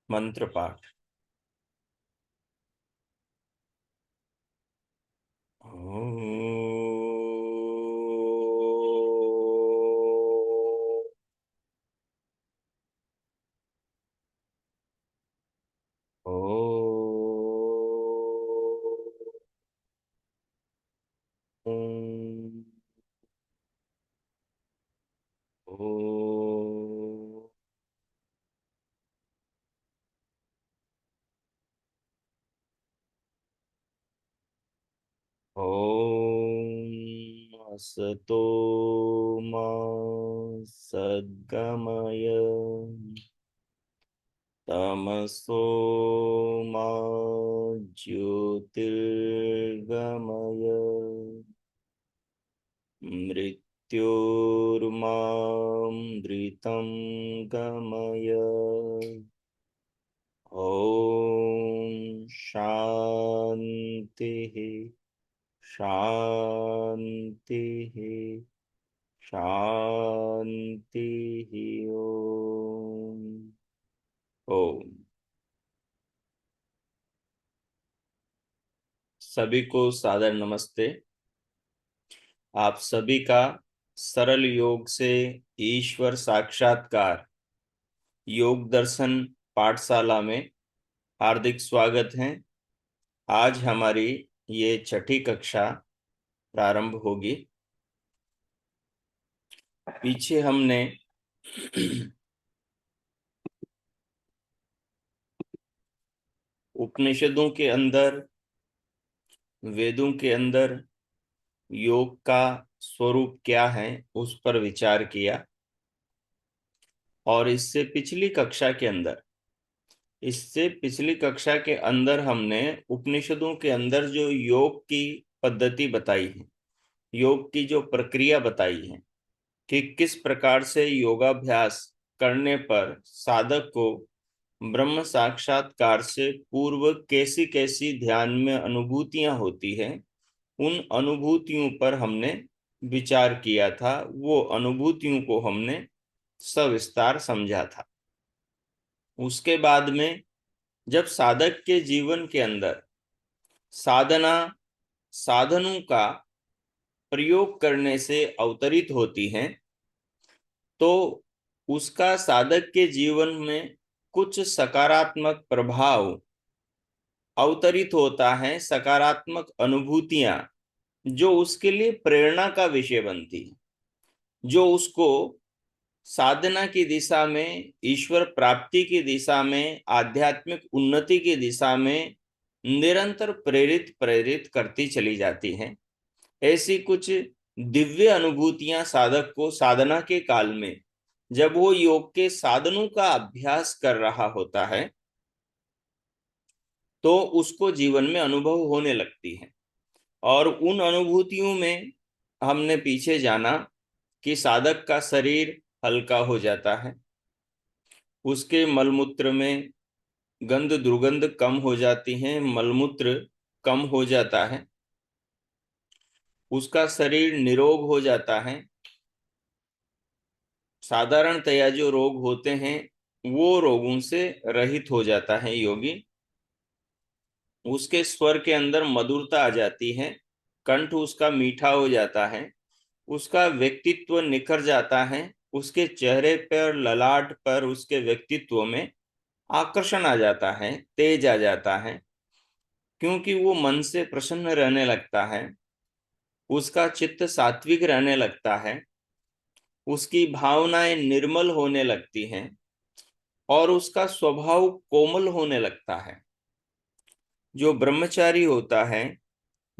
मंत्र पाठ। ओम असतो मा सद्गमय तमसो मा ज्योतिर्गमय मृत्योर्मामृतं गमय। ओम शांति शांति शांति। ओम ओम। सभी को सादर नमस्ते। आप सभी का सरल योग से ईश्वर साक्षात्कार योग दर्शन पाठशाला में हार्दिक स्वागत है। आज हमारी ये छठी कक्षा प्रारंभ होगी। पीछे हमने उपनिषदों के अंदर, वेदों के अंदर योग का स्वरूप क्या है उस पर विचार किया। और इससे पिछली कक्षा के अंदर हमने उपनिषदों के अंदर जो योग की पद्धति बताई है, योग की जो प्रक्रिया बताई है कि किस प्रकार से योगाभ्यास करने पर साधक को ब्रह्म साक्षात्कार से पूर्व कैसी कैसी ध्यान में अनुभूतियां होती हैं, उन अनुभूतियों पर हमने विचार किया था। वो अनुभूतियों को हमने सविस्तार समझा था। उसके बाद में जब साधक के जीवन के अंदर साधना साधनों का प्रयोग करने से अवतरित होती है, तो उसका साधक के जीवन में कुछ सकारात्मक प्रभाव अवतरित होता है, सकारात्मक अनुभूतियां जो उसके लिए प्रेरणा का विषय बनती है, जो उसको साधना की दिशा में, ईश्वर प्राप्ति की दिशा में, आध्यात्मिक उन्नति की दिशा में निरंतर प्रेरित प्रेरित करती चली जाती हैं। ऐसी कुछ दिव्य अनुभूतियां साधक को साधना के काल में, जब वो योग के साधनों का अभ्यास कर रहा होता है, तो उसको जीवन में अनुभव होने लगती है। और उन अनुभूतियों में हमने पीछे जाना कि साधक का शरीर हल्का हो जाता है, उसके मलमूत्र में गंध दुर्गंध कम हो जाती है, मलमूत्र कम हो जाता है, उसका शरीर निरोग हो जाता है। साधारणतया जो रोग होते हैं वो रोगों से रहित हो जाता है योगी। उसके स्वर के अंदर मधुरता आ जाती है, कंठ उसका मीठा हो जाता है, उसका व्यक्तित्व निखर जाता है, उसके चेहरे पर, ललाट पर, उसके व्यक्तित्व में आकर्षण आ जाता है, तेज आ जाता है, क्योंकि वो मन से प्रसन्न रहने लगता है, उसका चित्त सात्विक रहने लगता है, उसकी भावनाएं निर्मल होने लगती हैं और उसका स्वभाव कोमल होने लगता है। जो ब्रह्मचारी होता है,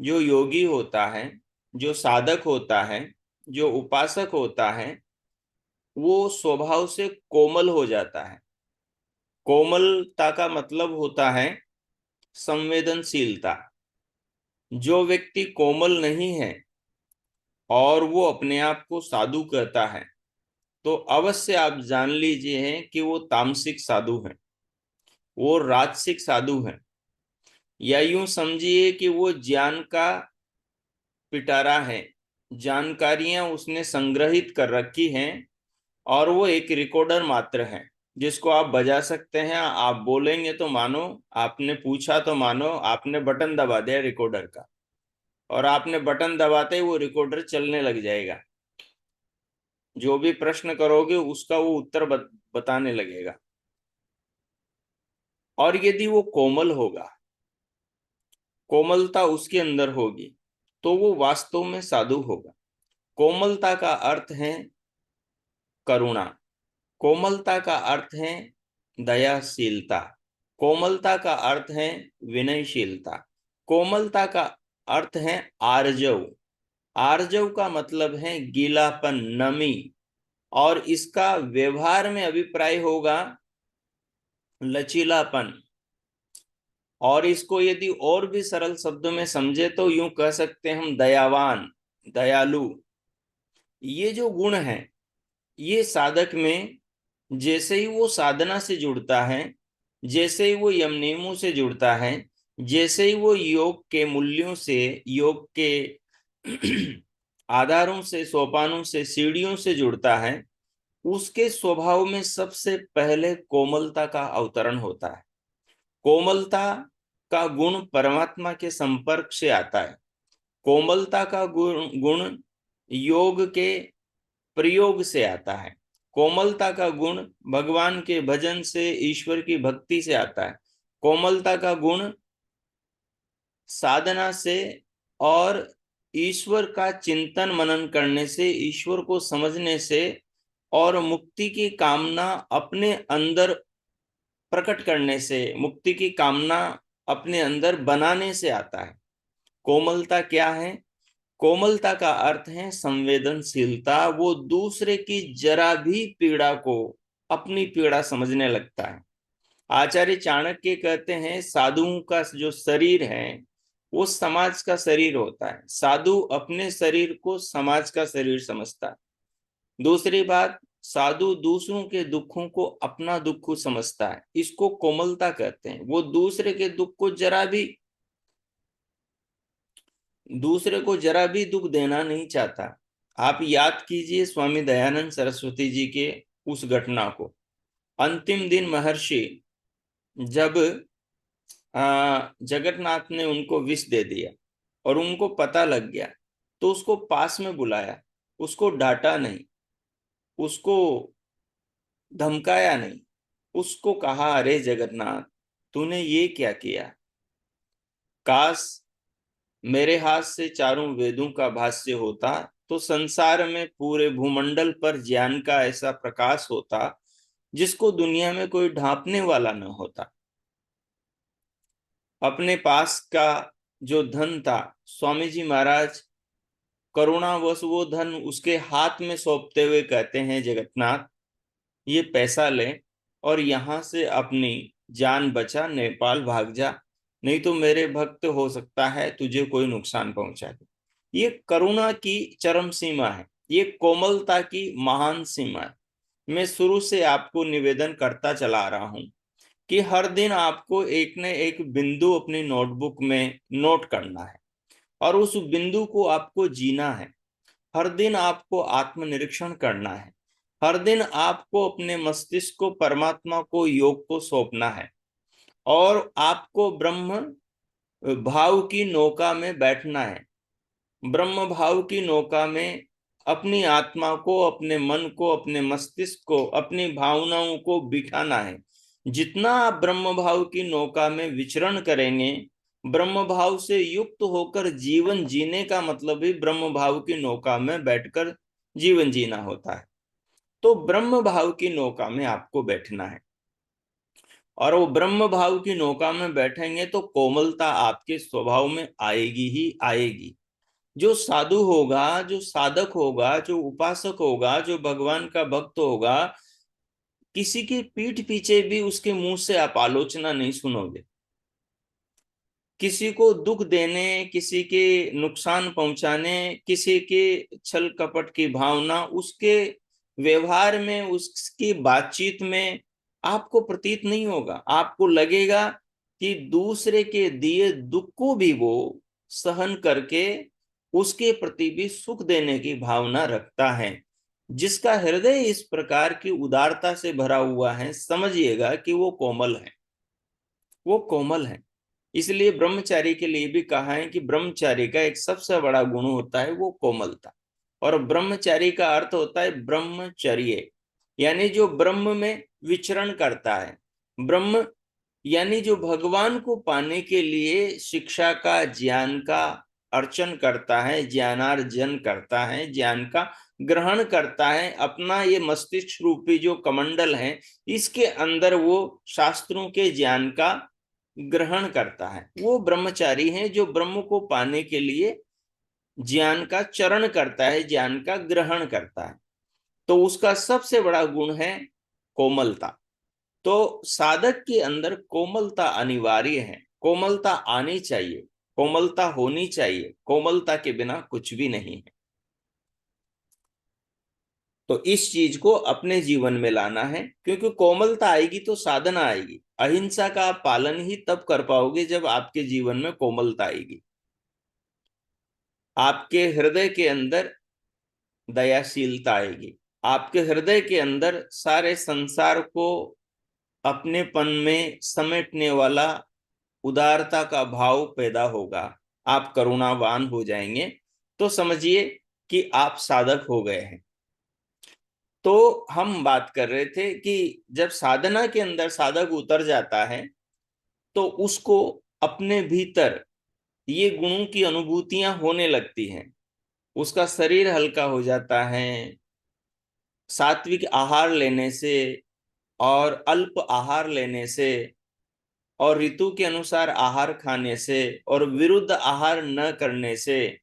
जो योगी होता है, जो साधक होता है, जो उपासक होता है, वो स्वभाव से कोमल हो जाता है। कोमलता का मतलब होता है संवेदनशीलता। जो व्यक्ति कोमल नहीं है और वो अपने आप को साधु कहता है, तो अवश्य आप जान लीजिए हैं कि वो तामसिक साधु है, वो राजसिक साधु है, या यूं समझिए कि वो ज्ञान का पिटारा है। जानकारियां उसने संग्रहित कर रखी हैं और वो एक रिकॉर्डर मात्र है। जिसको आप बजा सकते हैं, आप बोलेंगे तो मानो, आपने पूछा तो मानो, आपने बटन दबा दिया रिकॉर्डर का, और आपने बटन दबाते ही वो रिकॉर्डर चलने लग जाएगा। जो भी प्रश्न करोगे उसका वो उत्तर बताने लगेगा। और यदि वो कोमल होगा, कोमलता उसके अंदर होगी, तो वो वास्तव में साधु होगा। कोमलता का अर्थ है करुणा, कोमलता का अर्थ है दयाशीलता, कोमलता का अर्थ है विनयशीलता, कोमलता का अर्थ है आर्जव। आर्जव का मतलब है गीलापन, नमी। और इसका व्यवहार में अभिप्राय होगा लचीलापन। और इसको यदि और भी सरल शब्दों में समझे तो यूं कह सकते हैं हम दयावान, दयालु। ये जो गुण है, ये साधक में जैसे ही वो साधना से जुड़ता है, जैसे ही वो यम नियमों से जुड़ता है, जैसे ही वो योग के मूल्यों से, योग के आधारों से, सोपानों से, सीढ़ियों से जुड़ता है, उसके स्वभाव में सबसे पहले कोमलता का अवतरण होता है। कोमलता का गुण परमात्मा के संपर्क से आता है। कोमलता का गुण योग के प्रयोग से आता है। कोमलता का गुण भगवान के भजन से, ईश्वर की भक्ति से आता है। कोमलता का गुण साधना से और ईश्वर का चिंतन मनन करने से, ईश्वर को समझने से और मुक्ति की कामना अपने अंदर प्रकट करने से, मुक्ति की कामना अपने अंदर बनाने से आता है। कोमलता क्या है? कोमलता का अर्थ है संवेदनशीलता। वो दूसरे की जरा भी पीड़ा को अपनी पीड़ा समझने लगता है। आचार्य चाणक्य कहते हैं साधुओं का जो शरीर है वो समाज का शरीर होता है। साधु अपने शरीर को समाज का शरीर समझता है। दूसरी बात, साधु दूसरों के दुखों को अपना दुख समझता है। इसको कोमलता कहते हैं। वो दूसरे को जरा भी दुख देना नहीं चाहता। आप याद कीजिए स्वामी दयानंद सरस्वती जी के उस घटना को। अंतिम दिन महर्षि जब जगन्नाथ ने उनको विष दे दिया और उनको पता लग गया, तो उसको पास में बुलाया, उसको डांटा नहीं, उसको धमकाया नहीं, उसको कहा अरे जगन्नाथ, तूने ये क्या किया? काश मेरे हाथ से चारों वेदों का भाष्य होता तो संसार में पूरे भूमंडल पर ज्ञान का ऐसा प्रकाश होता जिसको दुनिया में कोई ढांपने वाला न होता। अपने पास का जो धन था, स्वामी जी महाराज करुणावश वो धन उसके हाथ में सौंपते हुए कहते हैं जगन्नाथ, ये पैसा ले और यहां से अपनी जान बचा, नेपाल भाग जा, नहीं तो मेरे भक्त हो सकता है तुझे कोई नुकसान पहुंचा दे। ये करुणा की चरम सीमा है, ये कोमलता की महान सीमा है। मैं शुरू से आपको निवेदन करता चला रहा हूं कि हर दिन आपको एक न एक बिंदु अपनी नोटबुक में नोट करना है और उस बिंदु को आपको जीना है। हर दिन आपको आत्मनिरीक्षण करना है। हर दिन आपको अपने मस्तिष्क को, परमात्मा को, योग को सौंपना है और आपको ब्रह्म भाव की नौका में बैठना है। ब्रह्म भाव की नौका में अपनी आत्मा को, अपने मन को, अपने मस्तिष्क को, अपनी भावनाओं को बिठाना है। जितना आप ब्रह्म भाव की नौका में विचरण करेंगे, ब्रह्म भाव से युक्त होकर जीवन जीने का मतलब ही ब्रह्म भाव की नौका में बैठकर जीवन जीना होता है। तो ब्रह्म भाव की नौका में आपको बैठना है और वो ब्रह्म भाव की नौका में बैठेंगे तो कोमलता आपके स्वभाव में आएगी ही आएगी। जो साधु होगा, जो साधक होगा, जो उपासक होगा, जो भगवान का भक्त होगा, किसी की पीठ पीछे भी उसके मुंह से आप आलोचना नहीं सुनोगे। किसी को दुख देने, किसी के नुकसान पहुंचाने, किसी के छल कपट की भावना उसके व्यवहार में, उसकी बातचीत में आपको प्रतीत नहीं होगा। आपको लगेगा कि दूसरे के दिए दुख को भी वो सहन करके उसके प्रति भी सुख देने की भावना रखता है। जिसका हृदय इस प्रकार की उदारता से भरा हुआ है, समझिएगा कि वो कोमल है, वो कोमल है। इसलिए ब्रह्मचारी के लिए भी कहा है कि ब्रह्मचारी का एक सबसे बड़ा गुण होता है वो कोमलता। और ब्रह्मचारी का अर्थ होता है ब्रह्मचर्य, यानी जो ब्रह्म में विचरण करता है। ब्रह्म यानी जो भगवान को पाने के लिए शिक्षा का, ज्ञान का अर्चन करता है, ज्ञानार्जन करता है, ज्ञान का ग्रहण करता है, अपना ये मस्तिष्क रूपी जो कमंडल है इसके अंदर वो शास्त्रों के ज्ञान का ग्रहण करता है, वो ब्रह्मचारी है जो ब्रह्म को पाने के लिए ज्ञान का चरण करता है, ज्ञान का ग्रहण करता है। तो उसका सबसे बड़ा गुण है कोमलता। तो साधक के अंदर कोमलता अनिवार्य है, कोमलता आनी चाहिए, कोमलता होनी चाहिए, कोमलता के बिना कुछ भी नहीं है। तो इस चीज को अपने जीवन में लाना है, क्योंकि कोमलता आएगी तो साधना आएगी। अहिंसा का आप पालन ही तब कर पाओगे जब आपके जीवन में कोमलता आएगी, आपके हृदय के अंदर दयाशीलता आएगी, आपके हृदय के अंदर सारे संसार को अपनेपन में समेटने वाला उदारता का भाव पैदा होगा, आप करुणावान हो जाएंगे। तो समझिए कि आप साधक हो गए हैं। तो हम बात कर रहे थे कि जब साधना के अंदर साधक उतर जाता है तो उसको अपने भीतर ये गुणों की अनुभूतियां होने लगती हैं, उसका शरीर हल्का हो जाता है सात्विक आहार लेने से, और अल्प आहार लेने से, और ऋतु के अनुसार आहार खाने से, और विरुद्ध आहार न करने से,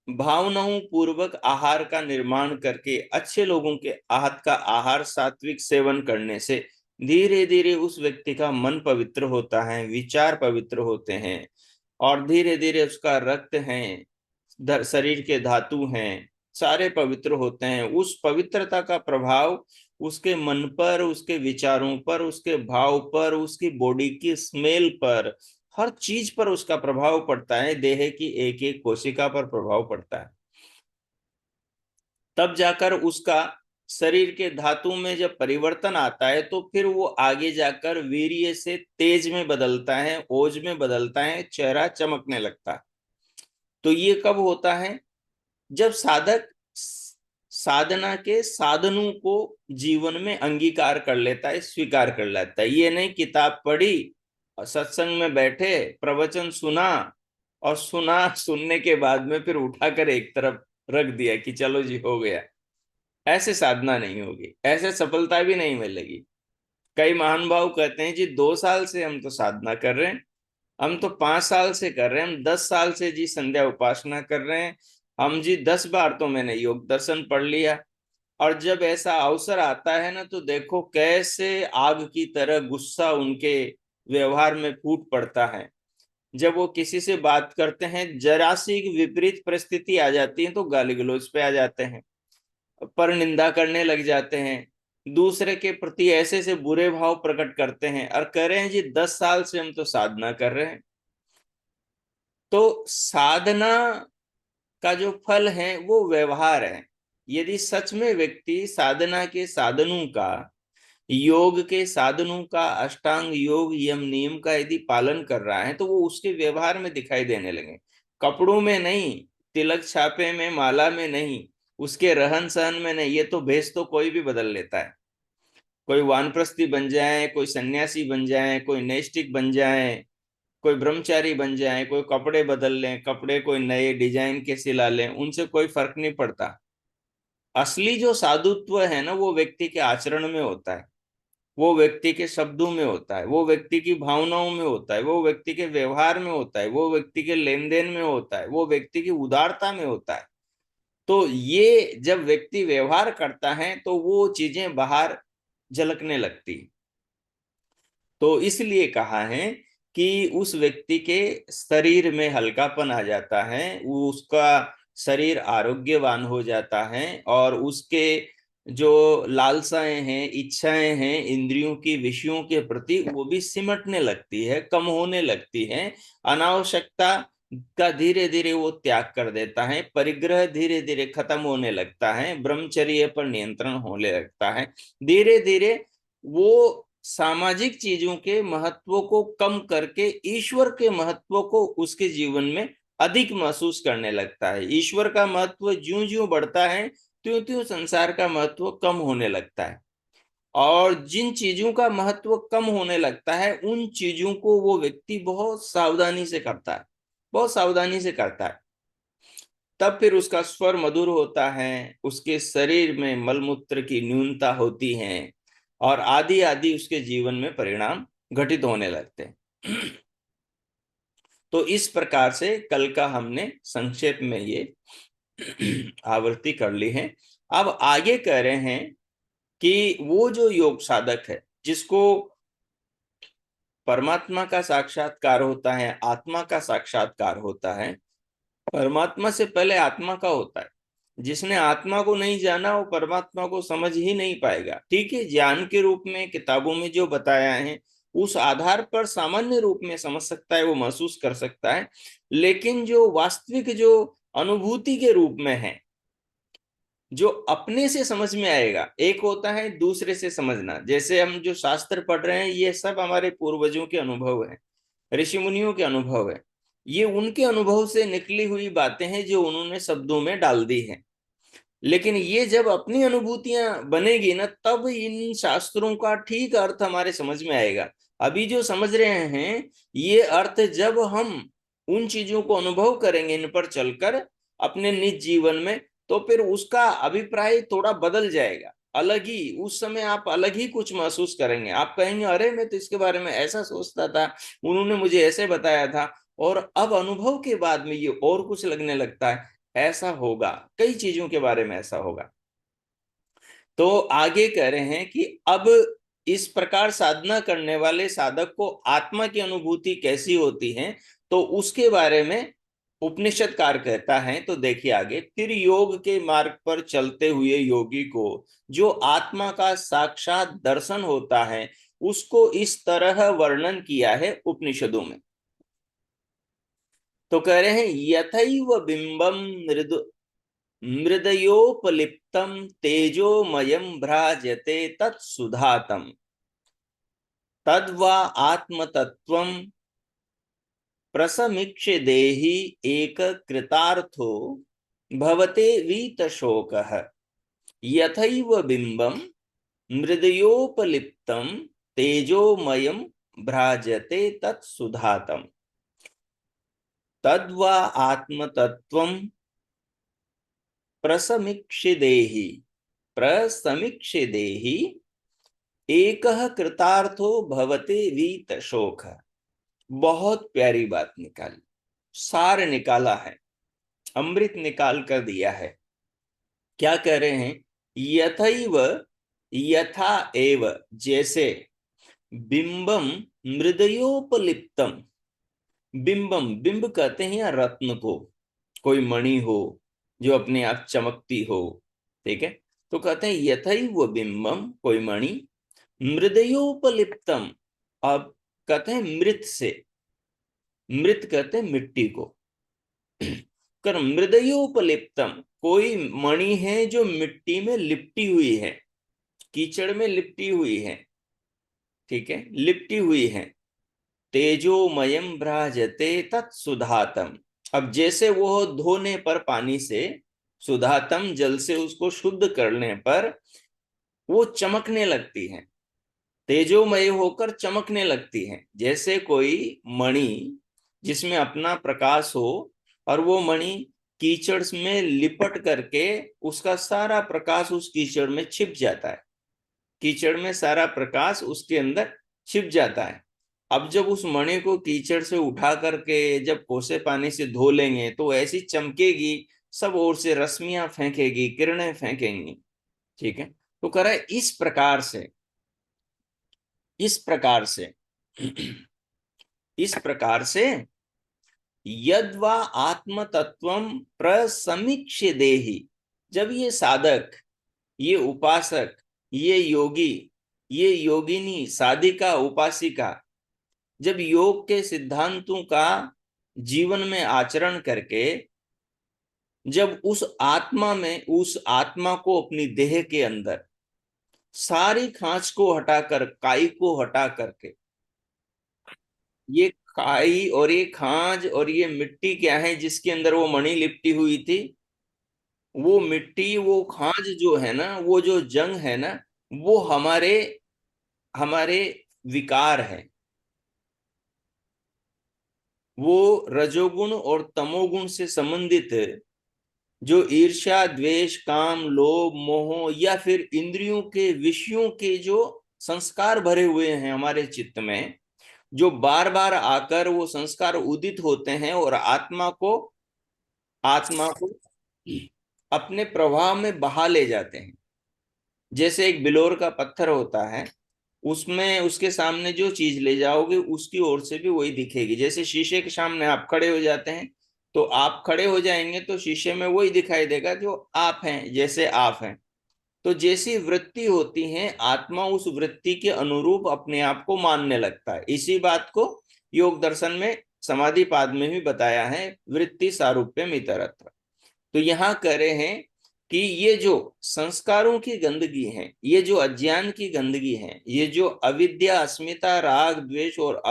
भावनाओं पूर्वक आहार का निर्माण करके अच्छे लोगों के हाथ का आहार सात्विक सेवन करने से धीरे धीरे उस व्यक्ति का मन पवित्र होता है, विचार पवित्र होते हैं, और धीरे धीरे उसका रक्त है, शरीर के धातु हैं, सारे पवित्र होते हैं। उस पवित्रता का प्रभाव उसके मन पर, उसके विचारों पर, उसके भाव पर, उसकी बॉडी की स्मेल पर, हर चीज पर उसका प्रभाव पड़ता है, देह की एक एक कोशिका पर प्रभाव पड़ता है। तब जाकर उसका शरीर के धातु में जब परिवर्तन आता है तो फिर वो आगे जाकर वीर्य से तेज में बदलता है, ओज में बदलता है, चेहरा चमकने लगता है। तो ये कब होता है? जब साधक साधना के साधनों को जीवन में अंगीकार कर लेता है, स्वीकार कर लेता है। ये नहीं किताब पढ़ी और सत्संग में बैठे, प्रवचन सुना, और सुना, सुनने के बाद में फिर उठाकर एक तरफ रख दिया कि चलो जी हो गया। ऐसे साधना नहीं होगी, ऐसे सफलता भी नहीं मिलेगी। कई महान भाव कहते हैं जी 2 साल से हम तो साधना कर रहे हैं, हम तो 5 साल से कर रहे हैं, हम 10 साल से जी संध्या उपासना कर रहे हैं, हम जी 10 बार तो मैंने योग दर्शन पढ़ लिया। और जब ऐसा अवसर आता है ना तो देखो कैसे आग की तरह गुस्सा उनके व्यवहार में फूट पड़ता है। जब वो किसी से बात करते हैं, जरा सी विपरीत परिस्थिति आ जाती है तो गाली गलौज पे आ जाते हैं, पर निंदा करने लग जाते हैं, दूसरे के प्रति ऐसे से बुरे भाव प्रकट करते हैं, और कह रहे हैं जी 10 साल से हम तो साधना कर रहे हैं। तो साधना का जो फल है वो व्यवहार है। यदि सच में व्यक्ति साधना के साधनों का, योग के साधनों का, अष्टांग योग यम नियम का यदि पालन कर रहा है तो वो उसके व्यवहार में दिखाई देने लगे, कपड़ों में नहीं, तिलक छापे में, माला में नहीं, उसके रहन सहन में नहीं। ये तो भेष तो कोई भी बदल लेता है, कोई वानप्रस्थी बन जाए, कोई सन्यासी बन जाए, कोई नैष्ठिक बन जाए, कोई ब्रह्मचारी बन जाए, कोई कपड़े बदल लें, कपड़े कोई नए डिजाइन के सिला लें, उनसे कोई फर्क नहीं पड़ता। असली जो साधुत्व है ना वो व्यक्ति के आचरण में होता है, वो व्यक्ति के शब्दों में होता है, वो व्यक्ति की भावनाओं में होता है, वो व्यक्ति के व्यवहार में होता है, वो व्यक्ति के लेन देन में होता है, वो व्यक्ति की उदारता में होता है। तो ये जब व्यक्ति व्यवहार करता है तो वो चीजें बाहर झलकने लगती। तो इसलिए कहा है कि उस व्यक्ति के शरीर में हल्कापन आ जाता है, वो उसका शरीर आरोग्यवान हो जाता है, और उसके जो लालसाएं हैं, इच्छाएं हैं इंद्रियों की, विषयों के प्रति, वो भी सिमटने लगती है, कम होने लगती है। अनावश्यकता का धीरे धीरे वो त्याग कर देता है, परिग्रह धीरे धीरे खत्म होने लगता है, ब्रह्मचर्य पर नियंत्रण होने लगता है, धीरे धीरे वो सामाजिक चीजों के महत्व को कम करके ईश्वर के महत्व को उसके जीवन में अधिक महसूस करने लगता है। ईश्वर का महत्व ज्यों ज्यों बढ़ता है त्यों त्यों संसार का महत्व कम होने लगता है, और जिन चीजों का महत्व कम होने लगता है उन चीजों को वो व्यक्ति बहुत सावधानी से करता है, बहुत सावधानी से करता है। तब फिर उसका स्वर मधुर होता है, उसके शरीर में मलमूत्र की न्यूनता होती है, और आदि आदि उसके जीवन में परिणाम घटित होने लगते हैं। तो इस प्रकार से कल का हमने संक्षेप में ये आवृत्ति कर ली है। अब आगे कह रहे हैं कि वो जो योग साधक है जिसको परमात्मा का साक्षात्कार होता है, आत्मा का साक्षात्कार होता है, परमात्मा से पहले आत्मा का होता है। जिसने आत्मा को नहीं जाना वो परमात्मा को समझ ही नहीं पाएगा। ठीक है, ज्ञान के रूप में किताबों में जो बताया है उस आधार पर सामान्य रूप में समझ सकता है, वो महसूस कर सकता है, लेकिन जो वास्तविक जो अनुभूति के रूप में है, जो अपने से समझ में आएगा, एक होता है दूसरे से समझना। जैसे हम जो शास्त्र पढ़ रहे हैं ये सब हमारे पूर्वजों के अनुभव है, ऋषि मुनियों के अनुभव है, ये उनके अनुभव से निकली हुई बातें हैं जो उन्होंने शब्दों में डाल दी है। लेकिन ये जब अपनी अनुभूतियां बनेगी ना तब इन शास्त्रों का ठीक अर्थ हमारे समझ में आएगा। अभी जो समझ रहे हैं ये अर्थ जब हम उन चीजों को अनुभव करेंगे इन पर चलकर अपने निज जीवन में, तो फिर उसका अभिप्राय थोड़ा बदल जाएगा, अलग ही, उस समय आप अलग ही कुछ महसूस करेंगे। आप कहेंगे अरे मैं तो इसके बारे में ऐसा सोचता था, उन्होंने मुझे ऐसे बताया था, और अब अनुभव के बाद में ये और कुछ लगने लगता है। ऐसा होगा, कई चीजों के बारे में ऐसा होगा। तो आगे कह रहे हैं कि अब इस प्रकार साधना करने वाले साधक को आत्मा की अनुभूति कैसी होती है, तो उसके बारे में उपनिषदकार कहता है। तो देखिए आगे, फिर योग के मार्ग पर चलते हुए योगी को जो आत्मा का साक्षात दर्शन होता है उसको इस तरह वर्णन किया है उपनिषदों में। तो कह रहे हैं यथैव बिंबम मृदयोपलिप्तम तेजोमयम भ्राजते तत्सुधातम तद्वा आत्मतत्वम प्रसमीक्ष्य देहि एक कृतार्थो भवते वीतशोकः। यथैव बिंबम मृदयोपलिप्तम तेजोमयम भ्राजते तत्सुधातम तद्वा आत्मतत्वम प्रसमीक्षिदेहि प्रसमीक्षिदेहि एकः कृतार्थो भवते वीत शोक। बहुत प्यारी बात निकाली, सार निकाला है, अमृत निकाल कर दिया है। क्या कह रहे हैं, यथैव यथा एव, जैसे बिंबम मृदयोपलिप्तम, बिंबम, बिंब कहते हैं या रत्न को, कोई मणि हो जो अपने आप चमकती हो, ठीक है, तो कहते हैं यथैव बिंबम, कोई मणि, मृदयोपलिप्तम, अब कहते हैं मृत से, मृत कहते हैं मिट्टी को, कर मृदयोपलिप्तम, कोई मणि है जो मिट्टी में लिपटी हुई है, कीचड़ में लिपटी हुई है, ठीक है, लिपटी हुई है। तेजोमयम भ्राजते तत्सुधातम, अब जैसे वो धोने पर पानी से, सुधातम जल से उसको शुद्ध करने पर वो चमकने लगती है, तेजोमय होकर चमकने लगती है। जैसे कोई मणि जिसमें अपना प्रकाश हो और वो मणि कीचड़ में लिपट करके उसका सारा प्रकाश उस कीचड़ में छिप जाता है, कीचड़ में सारा प्रकाश उसके अंदर छिप जाता है। अब जब उस मणि को कीचड़ से उठा करके जब कोसे पानी से धो लेंगे तो ऐसी चमकेगी, सब ओर से रश्मियां फेंकेगी, किरणें फेंकेंगी, ठीक है। तो कह रहा है इस प्रकार से, इस प्रकार से इस प्रकार से यद्वा आत्म तत्वम प्रसमीक्ष्य देहि, जब ये साधक, ये उपासक, ये योगी, ये योगिनी, साधिका, उपासिका जब योग के सिद्धांतों का जीवन में आचरण करके जब उस आत्मा को अपनी देह के अंदर सारी खांच को हटाकर, काई को हटा करके, ये काई और ये खांच और ये मिट्टी क्या है जिसके अंदर वो मणि लिपटी हुई थी, वो मिट्टी वो खांच जो है ना, वो जो जंग है ना, वो हमारे हमारे विकार है। वो रजोगुण और तमोगुण से संबंधित जो ईर्ष्या, द्वेष, काम, लोभ, मोह या फिर इंद्रियों के विषयों के जो संस्कार भरे हुए हैं हमारे चित्त में, जो बार बार आकर वो संस्कार उदित होते हैं और आत्मा को अपने प्रभाव में बहा ले जाते हैं। जैसे एक बिलोर का पत्थर होता है, उसमें उसके सामने जो चीज ले जाओगे उसकी ओर से भी वही दिखेगी। जैसे शीशे के सामने आप खड़े हो जाते हैं, तो आप खड़े हो जाएंगे तो शीशे में वही दिखाई देगा जो आप हैं, जैसे आप हैं। तो जैसी वृत्ति होती है, आत्मा उस वृत्ति के अनुरूप अपने आप को मानने लगता है। इसी बात को योग दर्शन में समाधि पाद में भी बताया है, वृत्ति सारूप्यम इतरत्र। तो यहाँ कह रहे हैं कि ये जो संस्कारों की गंदगी है, ये जो अज्ञान की गंदगी है, ये जो अविद्या, अस्मिता, राग, द्वेष और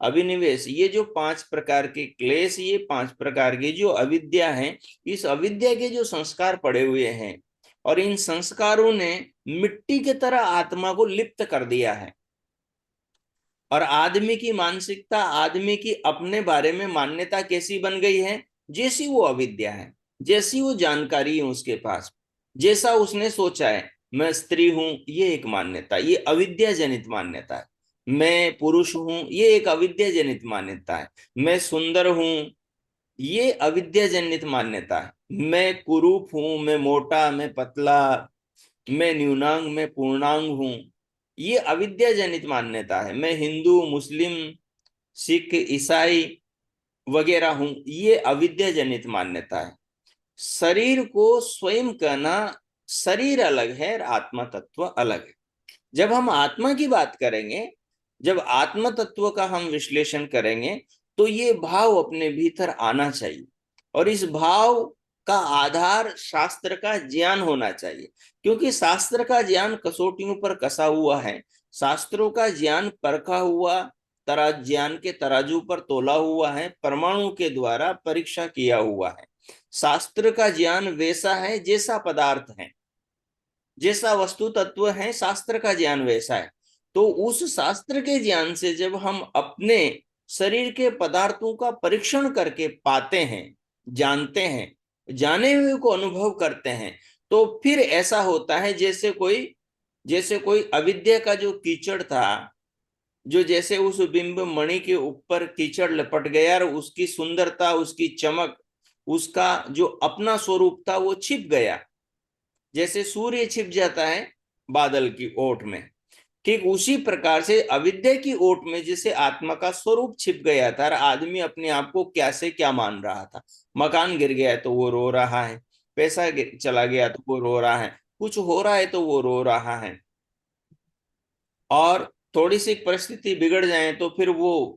अभिनिवेश, ये जो 5 प्रकार के क्लेश, ये 5 प्रकार की जो अविद्या है, इस अविद्या के जो संस्कार पड़े हुए हैं, और इन संस्कारों ने मिट्टी की तरह आत्मा को लिप्त कर दिया है। और आदमी की मानसिकता, आदमी की अपने बारे में मान्यता कैसी बन गई है, जैसी वो अविद्या है, जैसी वो जानकारी है उसके पास, जैसा उसने सोचा है, मैं स्त्री हूं, ये एक मान्यता, ये अविद्या जनित मान्यता है। मैं पुरुष हूं, ये एक अविद्या जनित मान्यता है। मैं सुंदर हूं, ये अविद्या जनित मान्यता है। मैं कुरूप हूं, मैं मोटा, मैं पतला, मैं न्यूनांग, मैं पूर्णांग हूं, ये अविद्या जनित मान्यता है। मैं हिंदू, मुस्लिम, सिख, ईसाई वगैरह हूं, ये अविद्या जनित मान्यता है। शरीर को स्वयं कहना, शरीर अलग है और आत्मा तत्व अलग है। जब हम आत्मा की बात करेंगे, जब आत्म तत्व का हम विश्लेषण करेंगे, तो ये भाव अपने भीतर आना चाहिए। और इस भाव का आधार शास्त्र का ज्ञान होना चाहिए, क्योंकि शास्त्र का ज्ञान कसौटियों पर कसा हुआ है। शास्त्रों का ज्ञान परखा हुआ, ज्ञान के तराजू पर तोला हुआ है, परमाणु के द्वारा परीक्षा किया हुआ है। शास्त्र का ज्ञान वैसा है जैसा पदार्थ है, जैसा वस्तु तत्व है, शास्त्र का ज्ञान वैसा है। तो उस शास्त्र के ज्ञान से जब हम अपने शरीर के पदार्थों का परीक्षण करके पाते हैं, जानते हैं, जाने हुए को अनुभव करते हैं, तो फिर ऐसा होता है जैसे कोई अविद्या का जो कीचड़ था, जो जैसे उस बिंब मणि के ऊपर कीचड़ लपट गया और उसकी सुंदरता, उसकी चमक, उसका जो अपना स्वरूप था वो छिप गया, जैसे सूर्य छिप जाता है बादल की ओट में। ठीक उसी प्रकार से अविद्या की ओट में जैसे आत्मा का स्वरूप छिप गया था और आदमी अपने आप को क्या से क्या मान रहा था। मकान गिर गया तो वो रो रहा है, पैसा चला गया तो वो रो रहा है, कुछ हो रहा है तो वो रो रहा है, और थोड़ी सी परिस्थिति बिगड़ जाए तो फिर वो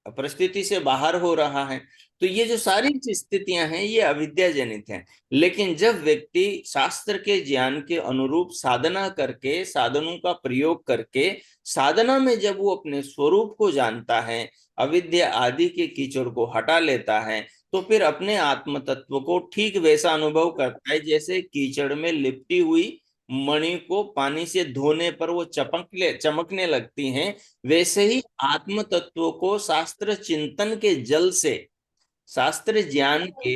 परिस्थिति से बाहर हो रहा है। तो ये जो सारी स्थितियां हैं ये अविद्या जनित हैं। लेकिन जब व्यक्ति शास्त्र के ज्ञान के अनुरूप साधना करके, साधनों का प्रयोग करके, साधना में जब वो अपने स्वरूप को जानता है, अविद्या आदि के कीचड़ को हटा लेता है, तो फिर अपने आत्म तत्व को ठीक वैसा अनुभव करता है जैसे कीचड़ में लिपटी हुई मणि को पानी से धोने पर वो चमकने लगती हैं। वैसे ही आत्म तत्व को शास्त्र चिंतन के जल से, शास्त्र ज्ञान के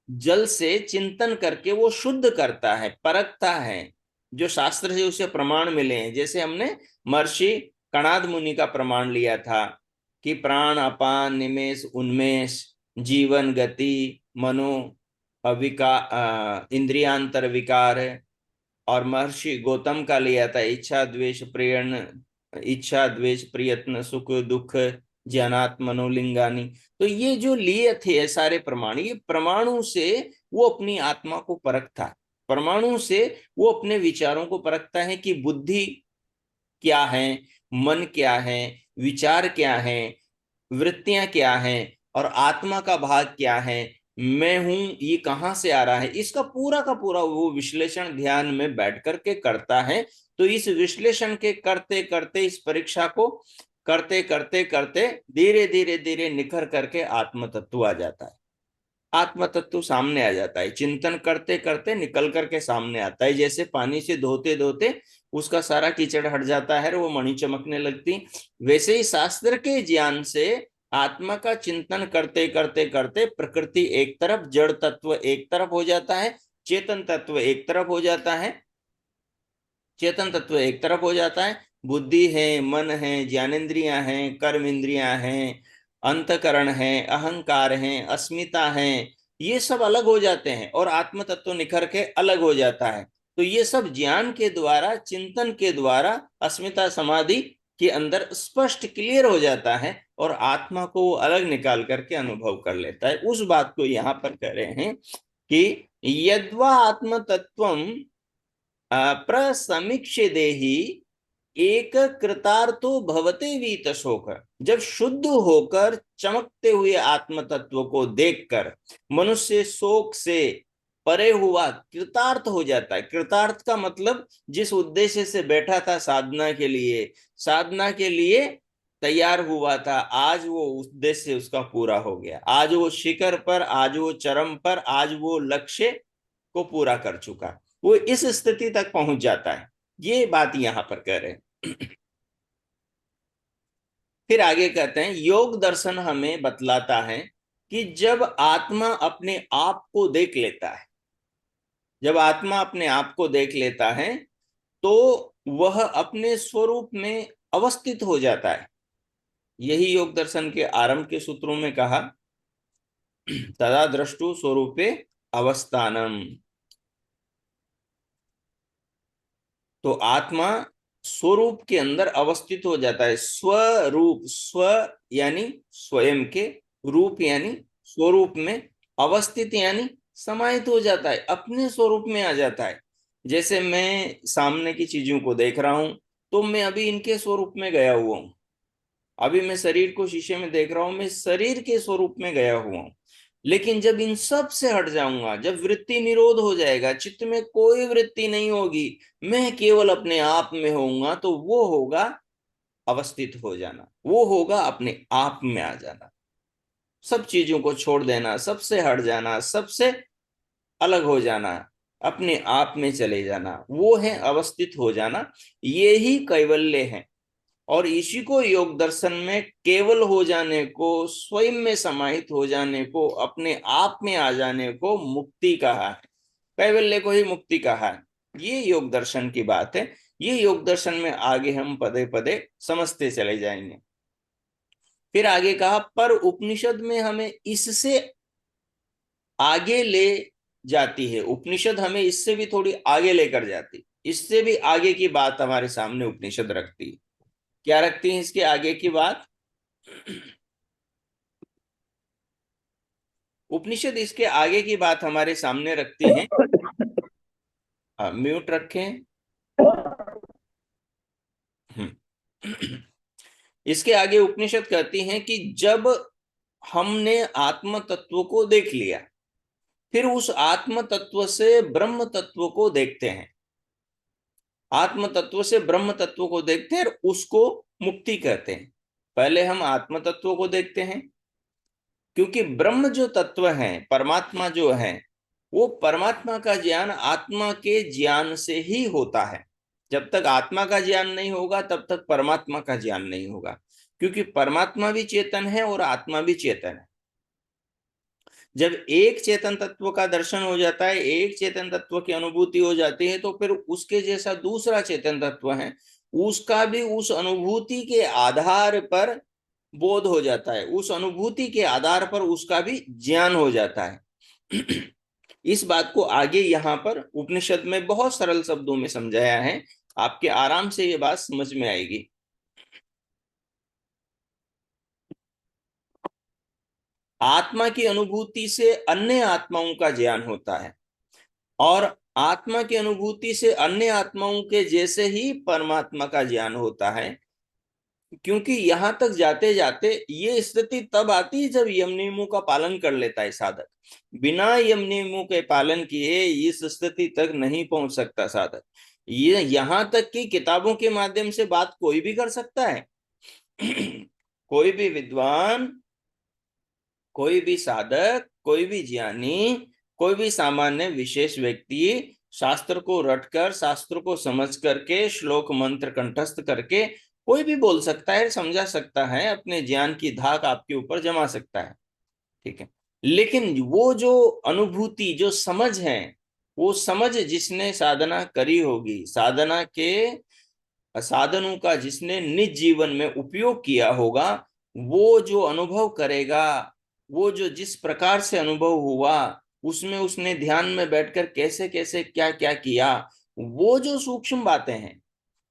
जल से चिंतन करके वो शुद्ध करता है, परखता है। जो शास्त्र से उसे प्रमाण मिले हैं, जैसे हमने महर्षि कणाद मुनि का प्रमाण लिया था कि प्राण, अपान, निमेष, उन्मेष, जीवन, गति, मनो इंद्रियांतर विकार। और महर्षि गौतम का लिया था इच्छा द्वेष प्रयत्न सुख दुख ज्ञानात् मनोलिंगानी। तो ये जो लिए थे सारे प्रमाण, ये परमाणु से वो अपनी आत्मा को परखता है, परमाणु से वो अपने विचारों को परखता है कि बुद्धि क्या है, मन क्या है, विचार क्या है, वृत्तियां क्या हैं, और आत्मा का भाग क्या है, मैं हूं ये कहाँ से आ रहा है, इसका पूरा का पूरा वो विश्लेषण ध्यान में बैठ करके करता है। तो इस विश्लेषण के करते करते, इस परीक्षा को करते करते करते धीरे धीरे धीरे निखर करके आत्म तत्व आ जाता है। आत्म तत्व सामने आ जाता है, चिंतन करते करते निकल करके सामने आता है। जैसे पानी से धोते धोते उसका सारा कीचड़ हट जाता है और वो मणि चमकने लगती, वैसे ही शास्त्र के ज्ञान से आत्मा का चिंतन करते करते करते प्रकृति एक तरफ, जड़ तत्व एक तरफ हो जाता है, चेतन तत्व एक तरफ हो जाता है, चेतन तत्व एक तरफ हो जाता है, बुद्धि है, मन है, ज्ञानेन्द्रियां हैं, कर्म इंद्रियां हैं, अंतकरण है, अहंकार है, अस्मिता है, ये सब अलग हो जाते हैं और आत्म तत्व निखर के अलग हो जाता है। तो ये सब ज्ञान के द्वारा, चिंतन के द्वारा अस्मिता समाधि के अंदर स्पष्ट क्लियर हो जाता है और आत्मा को वो अलग निकाल करके अनुभव कर लेता है। उस बात को यहाँ पर कह रहे हैं कि यद्वा आत्म तत्वम प्रसमीक्ष्य देही एक कृतार्थो भवते वीत शोक। जब शुद्ध होकर चमकते हुए आत्म तत्व को देखकर मनुष्य शोक से परे हुआ कृतार्थ हो जाता है। कृतार्थ का मतलब जिस उद्देश्य से बैठा था साधना के लिए, साधना के लिए तैयार हुआ था, आज वो उद्देश्य उसका पूरा हो गया, आज वो शिखर पर, आज वो चरम पर, आज वो लक्ष्य को पूरा कर चुका, वो इस स्थिति तक पहुंच जाता है। ये बात यहां पर कह रहे हैं। फिर आगे कहते हैं योग दर्शन हमें बतलाता है कि जब आत्मा अपने आप को देख लेता है, जब आत्मा अपने आप को देख लेता है तो वह अपने स्वरूप में अवस्थित हो जाता है। यही योग दर्शन के आरंभ के सूत्रों में कहा, तदा दृष्टु स्वरूपे अवस्थानम। तो आत्मा स्वरूप के अंदर अवस्थित हो जाता है। स्वरूप, स्व यानी स्वयं के, रूप यानी स्वरूप में, अवस्थित यानी समाहित हो जाता है, अपने स्वरूप में आ जाता है। जैसे मैं सामने की चीजों को देख रहा हूं तो मैं अभी इनके स्वरूप में गया हुआ हूं, अभी मैं शरीर को शीशे में देख रहा हूं, मैं शरीर के स्वरूप में गया हुआ हूं। लेकिन जब इन सब से हट जाऊंगा, जब वृत्ति निरोध हो जाएगा, चित्त में कोई वृत्ति नहीं होगी, मैं केवल अपने आप में होऊंगा, तो वो होगा अवस्थित हो जाना, वो होगा अपने आप में आ जाना, सब चीजों को छोड़ देना, सबसे हट जाना, सबसे अलग हो जाना, अपने आप में चले जाना, वो है अवस्थित हो जाना। ये ही कैवल्य है। और इसी को योग दर्शन में केवल हो जाने को, स्वयं में समाहित हो जाने को, अपने आप में आ जाने को मुक्ति कहा है, कैवल्य को ही मुक्ति कहा है। ये योग दर्शन की बात है। ये योग दर्शन में आगे हम पदे पदे समझते चले जाएंगे। फिर आगे कहा पर उपनिषद में हमें इससे आगे ले जाती है, उपनिषद हमें इससे भी थोड़ी आगे लेकर जाती, इससे भी आगे की बात हमारे सामने उपनिषद रखती है। क्या रखती है इसके आगे की बात? उपनिषद इसके आगे की बात हमारे सामने रखती हैं। म्यूट रखें। इसके आगे उपनिषद कहती हैं कि जब हमने आत्म तत्व को देख लिया, फिर उस आत्म तत्व से ब्रह्म तत्व को देखते हैं, आत्म तत्व से ब्रह्म तत्व को देखते हैं और उसको मुक्ति कहते हैं। पहले हम आत्म तत्व को देखते हैं, क्योंकि ब्रह्म जो तत्व है, परमात्मा जो है, वो परमात्मा का ज्ञान आत्मा के ज्ञान से ही होता है। जब तक आत्मा का ज्ञान नहीं होगा तब तक परमात्मा का ज्ञान नहीं होगा, क्योंकि परमात्मा भी चेतन है और आत्मा भी चेतन है। जब एक चेतन तत्व का दर्शन हो जाता है, एक चेतन तत्व की अनुभूति हो जाती है, तो फिर उसके जैसा दूसरा चेतन तत्व है, उसका भी उस अनुभूति के आधार पर बोध हो जाता है, उस अनुभूति के आधार पर उसका भी ज्ञान हो जाता है। इस बात को आगे यहाँ पर उपनिषद में बहुत सरल शब्दों में समझाया है, आपके आराम से ये बात समझ में आएगी। आत्मा की अनुभूति से अन्य आत्माओं का ज्ञान होता है और आत्मा की अनुभूति से अन्य आत्माओं के जैसे ही परमात्मा का ज्ञान होता है। क्योंकि यहां तक जाते जाते ये स्थिति तब आती है जब यम नियमों का पालन कर लेता है साधक। बिना यम नियमों के पालन किए इस स्थिति तक नहीं पहुंच सकता साधक। ये यहां तक कि किताबों के माध्यम से बात कोई भी कर सकता है। कोई भी विद्वान, कोई भी साधक, कोई भी ज्ञानी, कोई भी सामान्य विशेष व्यक्ति शास्त्र को रटकर, शास्त्र को समझ करके, श्लोक मंत्र कंठस्थ करके कोई भी बोल सकता है, समझा सकता है, अपने ज्ञान की धाक आपके ऊपर जमा सकता है। ठीक है। लेकिन वो जो अनुभूति, जो समझ है, वो समझ जिसने साधना करी होगी, साधना के साधनों का जिसने निज जीवन में उपयोग किया होगा, वो जो अनुभव करेगा, वो जो जिस प्रकार से अनुभव हुआ, उसमें उसने ध्यान में बैठकर कैसे कैसे क्या क्या किया, वो जो सूक्ष्म बातें हैं,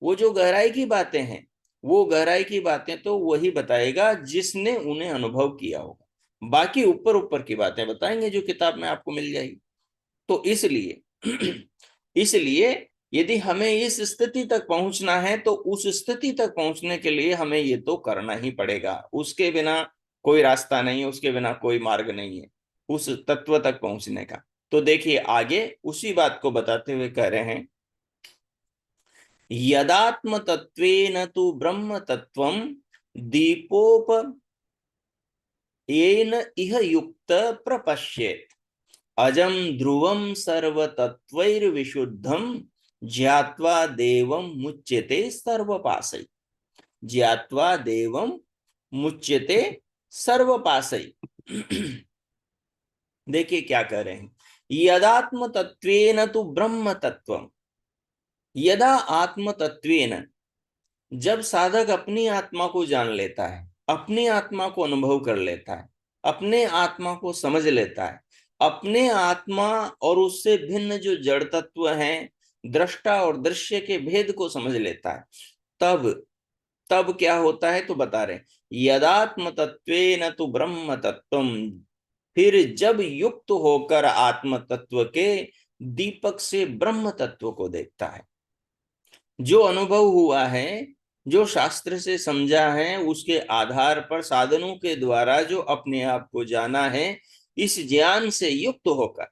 वो जो गहराई की बातें हैं, वो गहराई की बातें तो वही बताएगा जिसने उन्हें अनुभव किया होगा। बाकी ऊपर ऊपर की बातें बताएंगे जो किताब में आपको मिल जाएगी। तो इसलिए इसलिए यदि हमें इस स्थिति तक पहुंचना है तो उस स्थिति तक पहुंचने के लिए हमें ये तो करना ही पड़ेगा। उसके बिना कोई रास्ता नहीं है, उसके बिना कोई मार्ग नहीं है उस तत्व तक पहुंचने का। तो देखिए आगे उसी बात को बताते हुए कह रहे हैं, यदात्म तत्वेन तु ब्रह्म तत्वम दीपोप येन इह युक्त प्रपश्येत अजम ध्रुवम सर्वतत्वैर्विशुद्धम ज्ञात्वा देवम मुच्यते सर्वपासै। ज्ञात्वा देवम मुच्यते सर्वपासै। देखिए क्या कह रहे हैं, यदात्म तत्वेन तु ब्रह्म तत्वम। यदा आत्म तत्वेन, जब साधक अपनी आत्मा को जान लेता है, अपनी आत्मा को अनुभव कर लेता है, अपने आत्मा को समझ लेता है, अपने आत्मा और उससे भिन्न जो जड़ तत्व हैं, दृष्टा और दृश्य के भेद को समझ लेता है, तब तब क्या होता है तो बता रहे, यदात्म तत्वेन तु ब्रह्म तत्वम। फिर जब युक्त होकर आत्म तत्व के दीपक से ब्रह्म तत्व को देखता है, जो अनुभव हुआ है, जो शास्त्र से समझा है, उसके आधार पर साधनों के द्वारा जो अपने आप को जाना है, इस ज्ञान से युक्त होकर,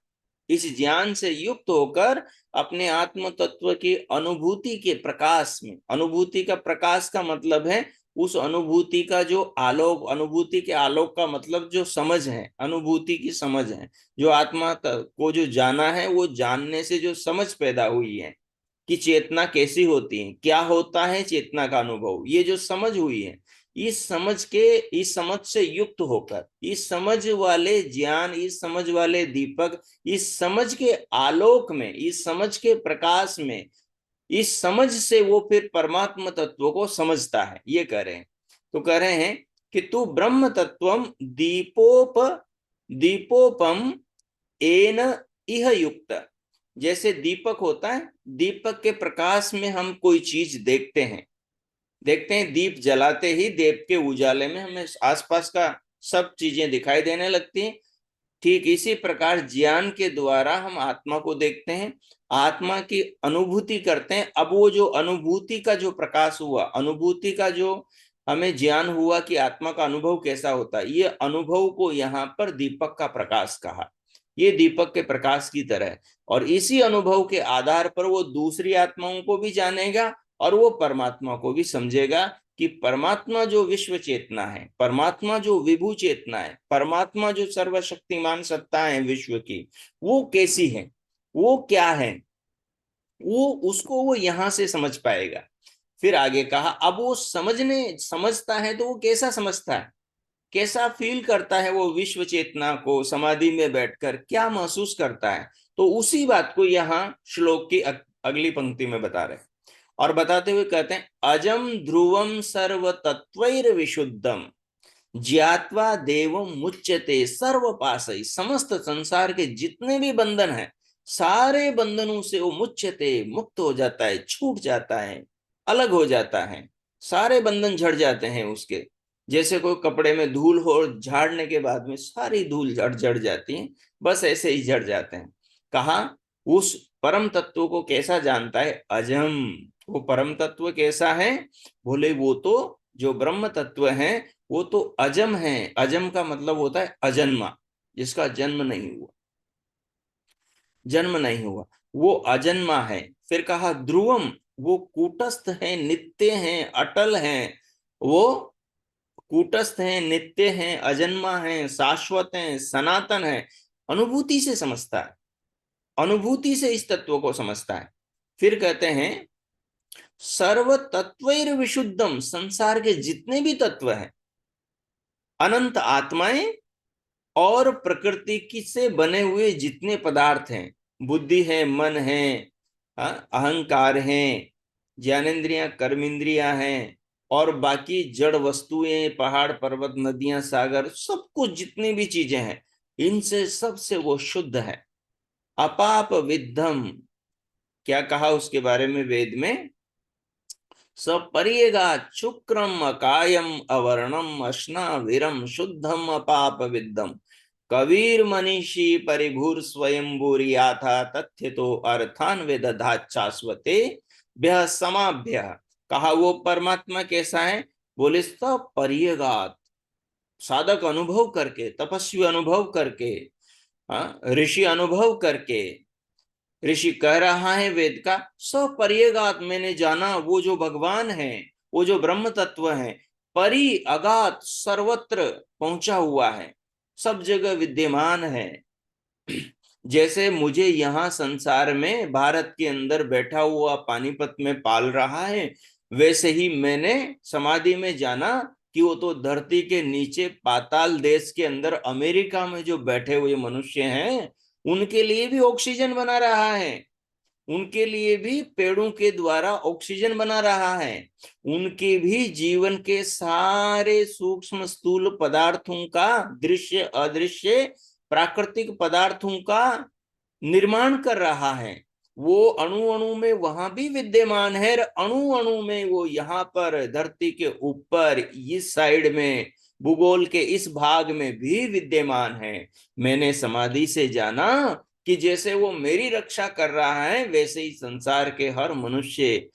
इस ज्ञान से युक्त होकर अपने आत्म तत्व की अनुभूति के प्रकाश में, अनुभूति का प्रकाश का मतलब है उस अनुभूति का जो आलोक, अनुभूति के आलोक का मतलब जो समझ है, अनुभूति की समझ है, जो आत्मा को जो जाना है, वो जानने से जो समझ पैदा हुई है कि चेतना कैसी होती है, क्या होता है चेतना का अनुभव, ये जो समझ हुई है, इस समझ के, इस समझ से युक्त होकर, इस समझ वाले ज्ञान, इस समझ वाले दीपक, इस समझ के आलोक में, इस समझ के प्रकाश में, इस समझ से वो फिर परमात्मा तत्व को समझता है। ये कह रहे हैं। तो कह रहे हैं कि तू ब्रह्म तत्वम दीपोपम एन इह युक्त। जैसे दीपक होता है, दीपक के प्रकाश में हम कोई चीज देखते हैं, देखते हैं दीप जलाते ही दीप के उजाले में हमें आसपास का सब चीजें दिखाई देने लगती हैं। ठीक इसी प्रकार ज्ञान के द्वारा हम आत्मा को देखते हैं, आत्मा की अनुभूति करते हैं। अब वो जो अनुभूति का जो प्रकाश हुआ, अनुभूति का जो हमें ज्ञान हुआ कि आत्मा का अनुभव कैसा होता है, ये अनुभव को यहाँ पर दीपक का प्रकाश कहा। ये दीपक के प्रकाश की तरह है। और इसी अनुभव के आधार पर वो दूसरी आत्माओं को भी जानेगा और वो परमात्मा को भी समझेगा कि परमात्मा जो विश्व चेतना है, परमात्मा जो विभू चेतना है, परमात्मा जो सर्वशक्तिमान सत्ता है विश्व की, वो कैसी है, वो क्या है, वो उसको वो यहां से समझ पाएगा। फिर आगे कहा, अब वो समझता है तो वो कैसा समझता है, कैसा फील करता है, वो विश्व चेतना को समाधि में बैठकर क्या महसूस करता है। तो उसी बात को यहाँ श्लोक की अगली पंक्ति में बता रहे हैं। और बताते हुए कहते हैं, अजम ध्रुवम सर्व तत्वैर विशुद्धम ज्ञात्वा देवम मुच्यते सर्व पासई। समस्त संसार के जितने भी बंधन हैं, सारे बंधनों से वो मुच्यते, मुक्त हो जाता है, छूट जाता है, अलग हो जाता है, सारे बंधन झड़ जाते हैं उसके। जैसे कोई कपड़े में धूल हो, झाड़ने के बाद में सारी धूल झड़ झड़ जाती है, बस ऐसे ही झड़ जाते हैं। कहा, उस परम तत्व को कैसा जानता है, अजम। वो परम तत्व कैसा है, बोले वो तो जो ब्रह्म तत्व है वो तो अजम है। अजम का मतलब होता है अजन्मा, जिसका जन्म नहीं हुआ, जन्म नहीं हुआ, वो अजन्मा है। फिर कहा ध्रुवम, वो कूटस्थ है, नित्य है, अटल है। वो कूटस्थ है, नित्य है, अजन्मा है, शाश्वत है, सनातन है। अनुभूति से समझता है, अनुभूति से इस तत्व को समझता है। फिर कहते हैं सर्व तत्वैर विशुद्धम, संसार के जितने भी तत्व हैं, अनंत आत्माएं और प्रकृति की से बने हुए जितने पदार्थ हैं, बुद्धि है, मन है, अहंकार है, ज्ञानेन्द्रियां, कर्मेंद्रियां हैं, और बाकी जड़ वस्तुएं, पहाड़ पर्वत नदियां सागर, सब कुछ जितनी भी चीजें हैं, इनसे सबसे वो शुद्ध है। अपाप विद्धम, क्या कहा उसके बारे में वेद में? सपर्येगा शुक्रम अकायम अवर्णम अश्नाविरम शुद्धम अपाप विद्धम, कबीर मनीषी परिभूर स्वयंभूरिया था तथ्य तो अर्थान वेदधाचास्वते भ्य समाभ्य। कहा वो परमात्मा कैसा है? बोले सपर्यगात, साधक अनुभव करके, तपस्वी अनुभव करके, ऋषि अनुभव करके, ऋषि कह रहा है वेद का, सपर्यगात, मैंने जाना वो जो भगवान है, वो जो ब्रह्म तत्व है, परि अगात, सर्वत्र पहुंचा हुआ है, सब जगह विद्यमान है। जैसे मुझे यहाँ संसार में भारत के अंदर बैठा हुआ पानीपत में पाल रहा है, वैसे ही मैंने समाधि में जाना कि वो तो धरती के नीचे पाताल देश के अंदर अमेरिका में जो बैठे हुए मनुष्य हैं, उनके लिए भी ऑक्सीजन बना रहा है, उनके लिए भी पेड़ों के द्वारा ऑक्सीजन बना रहा है, उनके भी जीवन के सारे सूक्ष्म स्थूल पदार्थों का, दृश्य अदृश्य प्राकृतिक पदार्थों का निर्माण कर रहा है। वो अणु अणु में वहां भी विद्यमान है, अणु अणु में वो यहाँ पर धरती के ऊपर इस साइड में भूगोल के इस भाग में भी विद्यमान है। मैंने समाधि से जाना कि जैसे वो मेरी रक्षा कर रहा है, वैसे ही संसार के हर मनुष्य,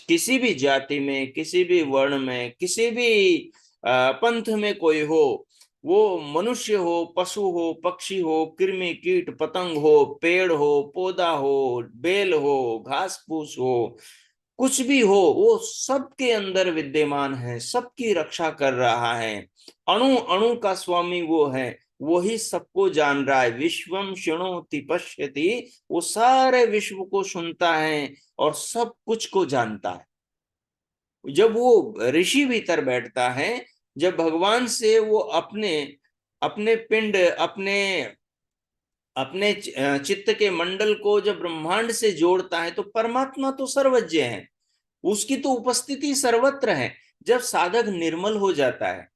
किसी भी जाति में, किसी भी वर्ण में, किसी भी पंथ में कोई हो, वो मनुष्य हो, पशु हो, पक्षी हो, कृमि कीट पतंग हो, पेड़ हो, पौधा हो, बेल हो, घास फूस हो, कुछ भी हो, वो सबके अंदर विद्यमान है, सबकी रक्षा कर रहा है। अणु अणु का स्वामी वो है, वही सबको जान रहा है। विश्वम शृणोति पश्यति, वो सारे विश्व को सुनता है और सब कुछ को जानता है। जब वो ऋषि भीतर बैठता है, जब भगवान से वो अपने अपने पिंड, अपने अपने चित्त के मंडल को जब ब्रह्मांड से जोड़ता है, तो परमात्मा तो सर्वज्ञ है, उसकी तो उपस्थिति सर्वत्र है। जब साधक निर्मल हो जाता है,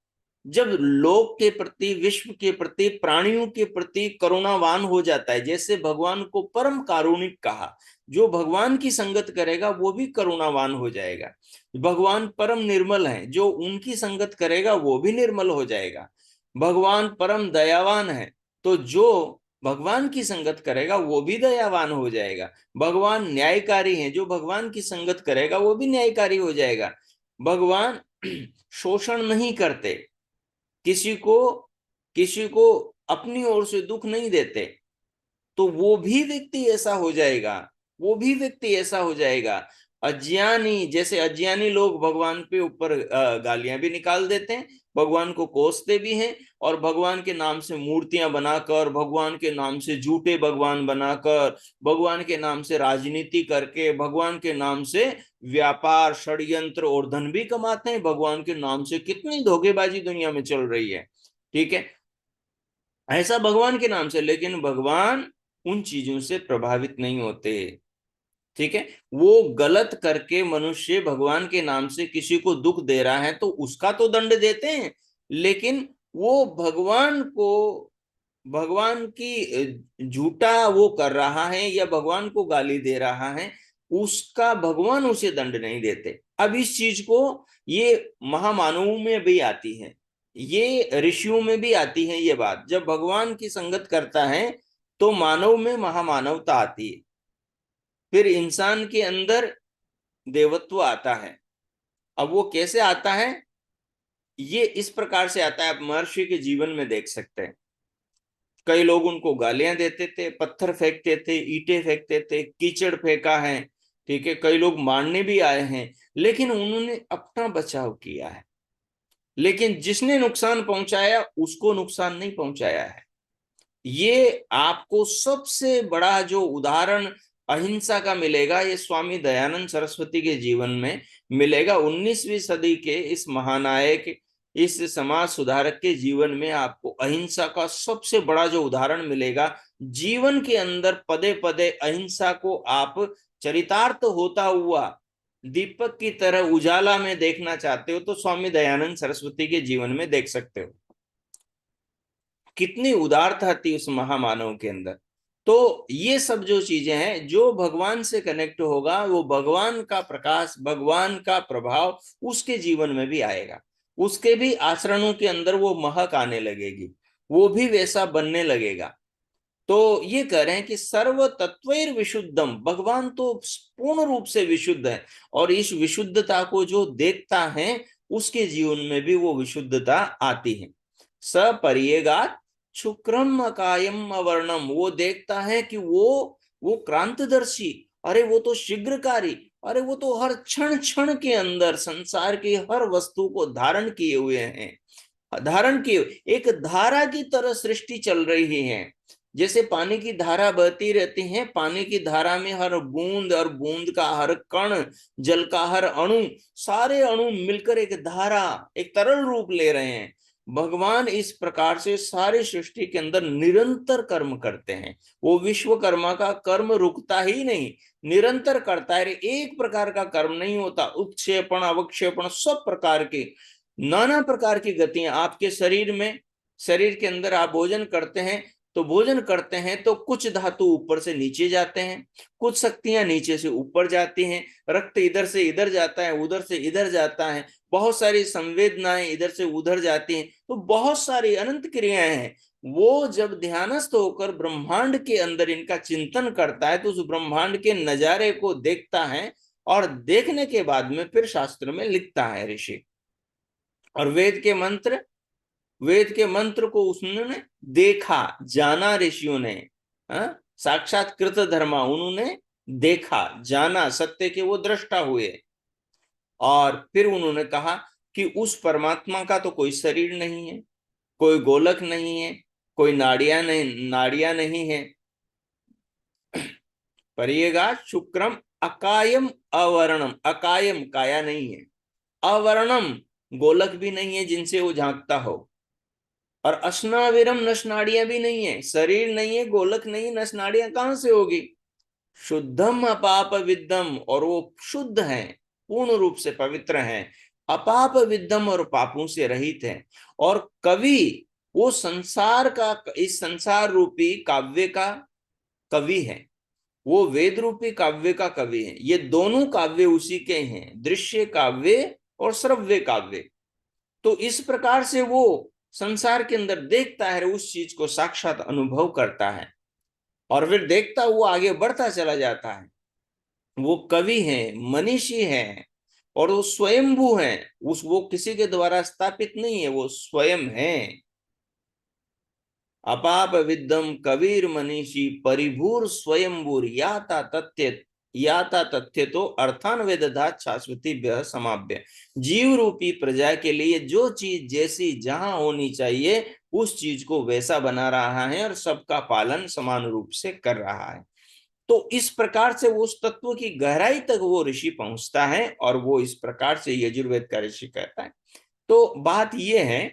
जब लोक के प्रति, विश्व के प्रति, प्राणियों के प्रति करुणावान हो जाता है, जैसे भगवान को परम कारुणिक कहा, जो भगवान की संगत करेगा वो भी करुणावान हो जाएगा। भगवान परम निर्मल है, जो उनकी संगत करेगा वो भी निर्मल हो जाएगा। भगवान परम दयावान है, तो जो भगवान की संगत करेगा वो भी दयावान हो जाएगा। भगवान न्यायकारी है, जो भगवान की संगत करेगा वो भी न्यायकारी हो जाएगा। भगवान शोषण नहीं करते, किसी को किसी को अपनी ओर से दुख नहीं देते, तो वो भी व्यक्ति ऐसा हो जाएगा, वो भी व्यक्ति ऐसा हो जाएगा। अज्ञानी, जैसे अज्ञानी लोग भगवान पे ऊपर गालियां भी निकाल देते हैं, भगवान को कोसते भी हैं, और भगवान के नाम से मूर्तियां बनाकर, भगवान के नाम से झूठे भगवान बनाकर, भगवान के नाम से राजनीति करके, भगवान के नाम से व्यापार, षड्यंत्र और धन भी कमाते हैं। भगवान के नाम से कितनी धोखेबाजी दुनिया में चल रही है, ठीक है, ऐसा भगवान के नाम से। लेकिन भगवान उन चीजों से प्रभावित नहीं होते, ठीक है। वो गलत करके मनुष्य भगवान के नाम से किसी को दुख दे रहा है तो उसका तो दंड देते हैं, लेकिन वो भगवान को, भगवान की झूठा वो कर रहा है या भगवान को गाली दे रहा है, उसका भगवान उसे दंड नहीं देते। अब इस चीज को, ये महामानवों में भी आती है, ये ऋषियों में भी आती है ये बात। जब भगवान की संगत करता है तो मानव में महामानवता आती है, फिर इंसान के अंदर देवत्व आता है। अब वो कैसे आता है? ये इस प्रकार से आता है, आप महर्षि के जीवन में देख सकते हैं। कई लोग उनको गालियां देते थे, पत्थर फेंकते थे, ईंटें फेंकते थे, कीचड़ फेंका है, ठीक है, कई लोग मारने भी आए हैं, लेकिन उन्होंने अपना बचाव किया है। लेकिन जिसने नुकसान पहुंचाया उसको नुकसान नहीं पहुंचाया है। ये आपको सबसे बड़ा जो उदाहरण अहिंसा का मिलेगा, ये स्वामी दयानंद सरस्वती के जीवन में मिलेगा। 19वीं सदी के इस महानायक, इस समाज सुधारक के जीवन में आपको अहिंसा का सबसे बड़ा जो उदाहरण मिलेगा। जीवन के अंदर पदे पदे अहिंसा को आप चरितार्थ होता हुआ दीपक की तरह उजाला में देखना चाहते हो तो स्वामी दयानंद सरस्वती के जीवन में देख सकते हो। कितनी उदारता थी उस महामानव के अंदर। तो ये सब जो चीजें हैं, जो भगवान से कनेक्ट होगा वो भगवान का प्रकाश, भगवान का प्रभाव उसके जीवन में भी आएगा। उसके भी आचरणों के अंदर वो महक आने लगेगी, वो भी वैसा बनने लगेगा। तो ये कह रहे हैं कि सर्व तत्वैर विशुद्धम, भगवान तो पूर्ण रूप से विशुद्ध है, और इस विशुद्धता को जो देखता है उसके जीवन में भी वो विशुद्धता आती है। सपरियेगात शुक्रम कायम अवर्णम, वो देखता है कि वो क्रांतदर्शी, अरे वो तो शीघ्रकारी, अरे वो तो हर क्षण क्षण के अंदर संसार की हर वस्तु को धारण किए हुए हैं। धारण किए एक धारा की तरह सृष्टि चल रही है। जैसे पानी की धारा बहती रहती है, पानी की धारा में हर बूंद और बूंद का हर कण, जल का हर अणु, सारे अणु मिलकर एक धारा, एक तरल रूप ले रहे हैं। भगवान इस प्रकार से सारी सृष्टि के अंदर निरंतर कर्म करते हैं। वो विश्वकर्मा का कर्म रुकता ही नहीं, निरंतर करता है। एक प्रकार का कर्म नहीं होता, उत्क्षेपण अवक्षेपण सब प्रकार के, नाना प्रकार की गतियां आपके शरीर में, शरीर के अंदर आप भोजन करते हैं तो भोजन करते हैं तो कुछ धातु ऊपर से नीचे जाते हैं, कुछ शक्तियां नीचे से ऊपर जाती हैं, रक्त इधर से इधर जाता है, उधर से इधर जाता है, बहुत सारी संवेदनाएं इधर से उधर जाती हैं, तो बहुत सारी अनंत क्रियाएं हैं। वो जब ध्यानस्थ होकर ब्रह्मांड के अंदर इनका चिंतन करता है तो उस ब्रह्मांड के नजारे को देखता है, और देखने के बाद में फिर शास्त्र में लिखता है ऋषि। और वेद के मंत्र को उसने देखा, जाना ऋषियों ने, साक्षात कृत धर्मा, उन्होंने देखा जाना, सत्य के वो दृष्टा हुए। और फिर उन्होंने कहा कि उस परमात्मा का तो कोई शरीर नहीं है, कोई गोलक नहीं है, कोई नाड़ियां नहीं है। परियेगा शुक्रम अकायम अवर्णम, अकायम काया नहीं है, अवर्णम गोलक भी नहीं है जिनसे वो झांकता हो, और अश्नाविरम नसनाड़ियां भी नहीं है, शरीर नहीं है, गोलक नहीं, नसनाड़ियां कहां से होगी। शुद्धम अपाप विद्धम, और वो शुद्ध है, पूर्ण रूप से पवित्र है, अपाप विद्धम, और पापों से रहित है। और कवि, वो संसार का, इस संसार रूपी काव्य का कवि है, वो वेद रूपी काव्य का कवि है। ये दोनों काव्य उसी के हैं, दृश्य काव्य और श्रव्य काव्य। तो इस प्रकार से वो संसार के अंदर देखता है, उस चीज को साक्षात अनुभव करता है, और फिर देखता हुआ आगे बढ़ता चला जाता है। वो कवि है, मनीषी है, और वो स्वयंभू है, उस वो किसी के द्वारा स्थापित नहीं है, वो स्वयं है। अपाप विद्यम कबीर मनीषी परिभूर स्वयंभूर याता तथ्य तो अर्थान वेदधात शाश्वती समाव्य। जीव रूपी प्रजा के लिए जो चीज जैसी जहां होनी चाहिए उस चीज को वैसा बना रहा है, और सबका पालन समान रूप से कर रहा है। तो इस प्रकार से उस तत्व की गहराई तक वो ऋषि पहुंचता है, और वो इस प्रकार से यजुर्वेद का ऋषि कहता है। तो बात यह है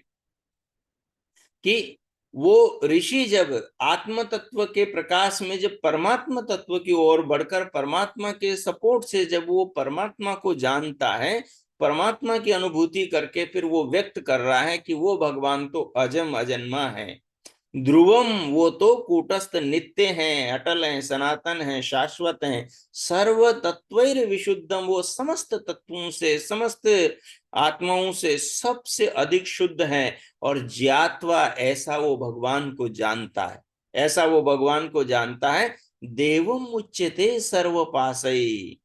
कि वो ऋषि जब आत्म तत्व के प्रकाश में, जब परमात्मा तत्व की ओर बढ़कर परमात्मा के सपोर्ट से जब वो परमात्मा को जानता है, परमात्मा की अनुभूति करके फिर वो व्यक्त कर रहा है कि वो भगवान तो अजम अजन्मा है, ध्रुवम, वो तो कूटस्थ नित्य हैं, अटल हैं, सनातन हैं, शाश्वत हैं, सर्व तत्वैर विशुद्धम, वो समस्त तत्वों से, समस्त आत्माओं से सबसे अधिक शुद्ध है। और ज्ञात्वा, ऐसा वो भगवान को जानता है, ऐसा वो भगवान को जानता है। देवम उच्यते सर्व पासई,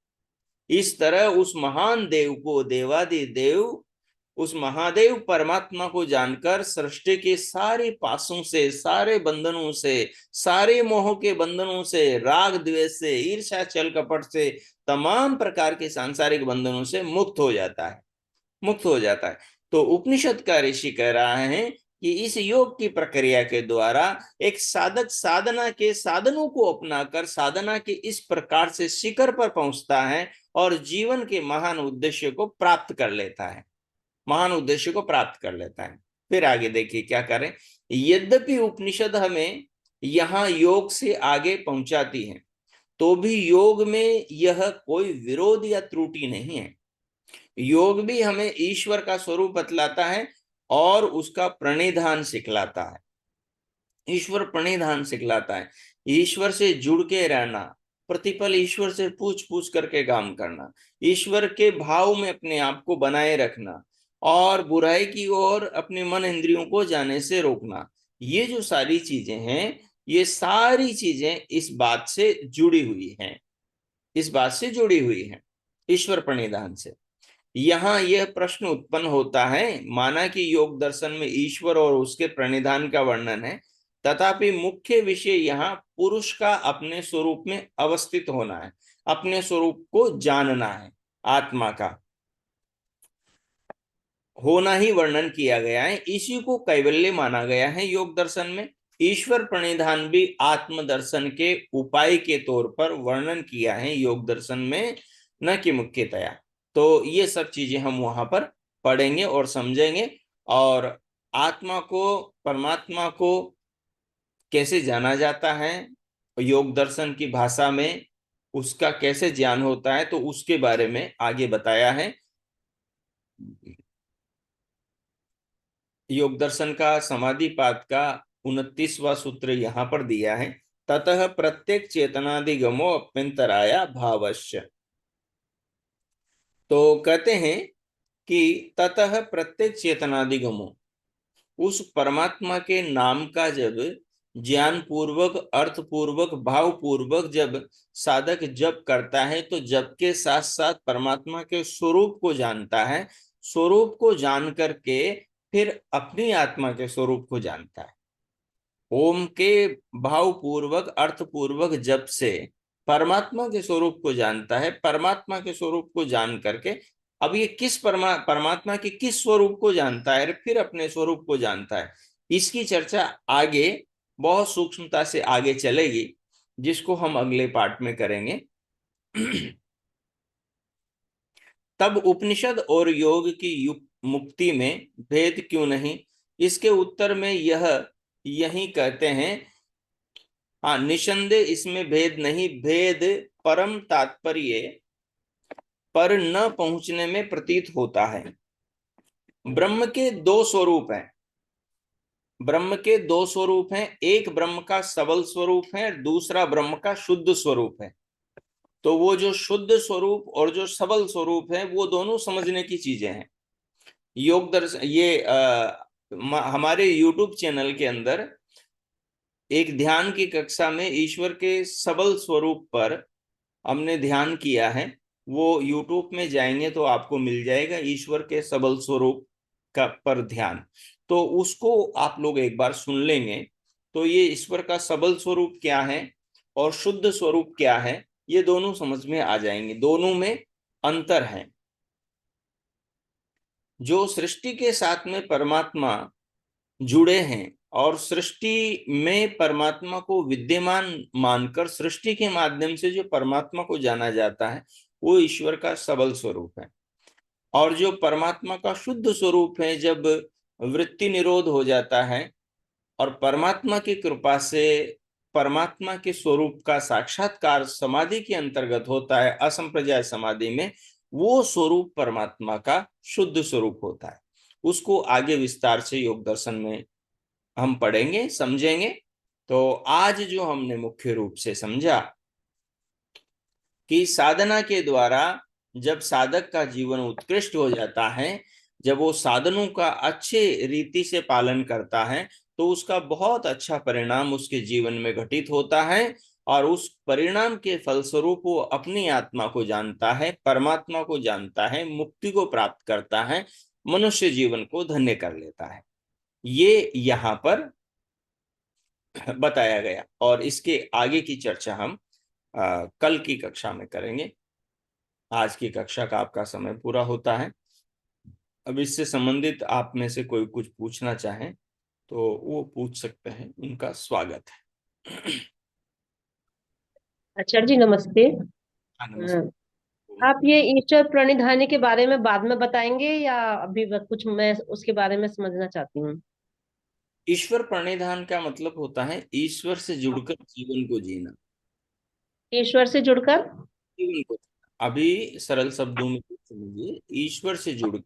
इस तरह उस महान देव को देवादि देव उस महादेव परमात्मा को जानकर सृष्टि के सारे पासों से, सारे बंधनों से, सारे मोह के बंधनों से, राग द्वेष से, ईर्ष्या छल कपट से, तमाम प्रकार के सांसारिक बंधनों से मुक्त हो जाता है, मुक्त हो जाता है। तो उपनिषद का ऋषि कह रहा है कि इस योग की प्रक्रिया के द्वारा एक साधक साधना के साधनों को अपनाकर साधना के इस प्रकार से शिखर पर पहुंचता है और जीवन के महान उद्देश्य को प्राप्त कर लेता है, महान उद्देश्य को प्राप्त कर लेता है। फिर आगे देखिए क्या करें। यद्यपि उपनिषद हमें यहाँ योग से आगे पहुंचाती है, तो भी योग में यह कोई विरोध या त्रुटि नहीं है। योग भी हमें ईश्वर का स्वरूप बतलाता है और उसका प्रणिधान सिखलाता है, ईश्वर प्रणिधान सिखलाता है। ईश्वर से जुड़ के रहना, प्रतिपल ईश्वर से पूछ पूछ करके काम करना, ईश्वर के भाव में अपने आप को बनाए रखना और बुराई की ओर अपने मन इंद्रियों को जाने से रोकना, ये जो सारी चीजें हैं, ये सारी चीजें इस बात से जुड़ी हुई हैं, इस बात से जुड़ी हुई हैं, ईश्वर प्रणिधान से। यहाँ यह प्रश्न उत्पन्न होता है, माना कि योग दर्शन में ईश्वर और उसके प्रणिधान का वर्णन है, तथापि मुख्य विषय यहाँ पुरुष का अपने स्वरूप में अवस्थित होना है, अपने स्वरूप को जानना है, आत्मा का होना ही वर्णन किया गया है। इसी को कैवल्य माना गया है योग दर्शन में। ईश्वर प्रणिधान भी आत्म दर्शन के उपाय के तौर पर वर्णन किया है योग दर्शन में, न कि मुख्यतया। तो ये सब चीजें हम वहां पर पढ़ेंगे और समझेंगे, और आत्मा को, परमात्मा को कैसे जाना जाता है योग दर्शन की भाषा में, उसका कैसे ज्ञान होता है, तो उसके बारे में आगे बताया है। योग दर्शन का समाधि पाद का 29वां सूत्र यहाँ पर दिया है। ततः प्रत्येक चेतनादिगमो अभ्यंतराया भावश्य। तो कहते हैं कि ततः प्रत्येक चेतनादिगमो, उस परमात्मा के नाम का जब ज्ञान पूर्वक, अर्थ पूर्वक, भाव पूर्वक जब साधक जप करता है, तो जप के साथ साथ परमात्मा के स्वरूप को जानता है, स्वरूप को जान करके फिर अपनी आत्मा के स्वरूप को जानता है। ओम के भाव पूर्वक, अर्थ पूर्वक जप से परमात्मा के स्वरूप को जानता है, परमात्मा के स्वरूप को जान करके अब ये किस परमात्मा के किस स्वरूप को जानता है, फिर अपने स्वरूप को जानता है, इसकी चर्चा आगे बहुत सूक्ष्मता से आगे चलेगी, जिसको हम अगले पार्ट में करेंगे। तब उपनिषद और योग की मुक्ति में भेद क्यों नहीं? इसके उत्तर में यह यही कहते हैं, हाँ निसंदेह इसमें भेद नहीं, भेद परम तात्पर्य पर न पहुंचने में प्रतीत होता है। ब्रह्म के दो स्वरूप हैं, ब्रह्म के दो स्वरूप हैं, एक ब्रह्म का सबल स्वरूप है, दूसरा ब्रह्म का शुद्ध स्वरूप है। तो वो जो शुद्ध स्वरूप और जो सबल स्वरूप है, वो दोनों समझने की चीजें हैं। योग दर्शन ये हमारे YouTube चैनल के अंदर एक ध्यान की कक्षा में ईश्वर के सबल स्वरूप पर हमने ध्यान किया है, वो YouTube में जाएंगे तो आपको मिल जाएगा, ईश्वर के सबल स्वरूप का पर ध्यान। तो उसको आप लोग एक बार सुन लेंगे तो ये ईश्वर का सबल स्वरूप क्या है और शुद्ध स्वरूप क्या है, ये दोनों समझ में आ जाएंगे, दोनों में अंतर है। जो सृष्टि के साथ में परमात्मा जुड़े हैं और सृष्टि में परमात्मा को विद्यमान मानकर सृष्टि के माध्यम से जो परमात्मा को जाना जाता है, वो ईश्वर का सबल स्वरूप है। और जो परमात्मा का शुद्ध स्वरूप है, जब वृत्ति निरोध हो जाता है और परमात्मा की कृपा से परमात्मा के स्वरूप का साक्षात्कार समाधि के अंतर्गत होता है, असंप्रज्ञात समाधि में, वो स्वरूप परमात्मा का शुद्ध स्वरूप होता है। उसको आगे विस्तार से योग दर्शन में हम पढ़ेंगे, समझेंगे। तो आज जो हमने मुख्य रूप से समझा कि साधना के द्वारा जब साधक का जीवन उत्कृष्ट हो जाता है, जब वो साधनों का अच्छे रीति से पालन करता है, तो उसका बहुत अच्छा परिणाम उसके जीवन में घटित होता है और उस परिणाम के फलस्वरूप वो अपनी आत्मा को जानता है, परमात्मा को जानता है, मुक्ति को प्राप्त करता है। मनुष्य जीवन को धन्य कर लेता है। ये यहाँ पर बताया गया, और इसके आगे की चर्चा हम कल की कक्षा में करेंगे। आज की कक्षा का आपका समय पूरा होता है। अब इससे संबंधित आप में से कोई कुछ पूछना चाहें तो वो पूछ सकते हैं, उनका स्वागत है। आचार्य जी नमस्ते। हाँ, अ, नमस्ते। आप ये ईश्वर प्रणिधान के बारे में बाद में बताएंगे या अभी कुछ मैं उसके बारे में समझना चाहती हूँ। ईश्वर प्रणिधान का मतलब होता है ईश्वर से जुड़कर जीवन को जीना। ईश्वर से जुड़कर। जीवन को अभी सरल शब्दों में समझिए, ईश्वर से जुड़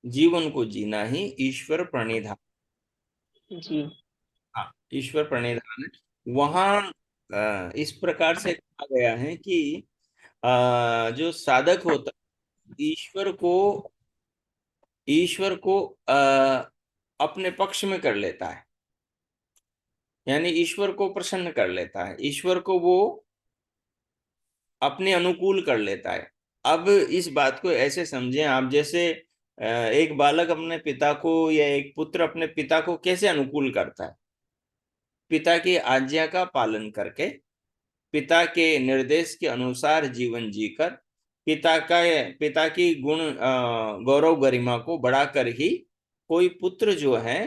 जीवन को जीना ही ईश्वर प्रणिधान। जी। हाँ, ईश्वर प्रणिधान है। वहाँ इस प्रकार से कहा गया है कि जो साधक होता है, ईश्वर को अपने पक्ष में कर लेता है, यानी ईश्वर को प्रसन्न कर लेता है, ईश्वर को वो अपने अनुकूल कर लेता है। अब इस बात को ऐसे समझें आप, जैसे एक बालक अपने पिता को या एक पुत्र अपने पिता को कैसे अनुकूल करता है? पिता की आज्ञा का पालन करके, पिता के निर्देश के अनुसार जीवन जीकर, पिता की गुण गौरव गरिमा को बढ़ाकर ही कोई पुत्र जो है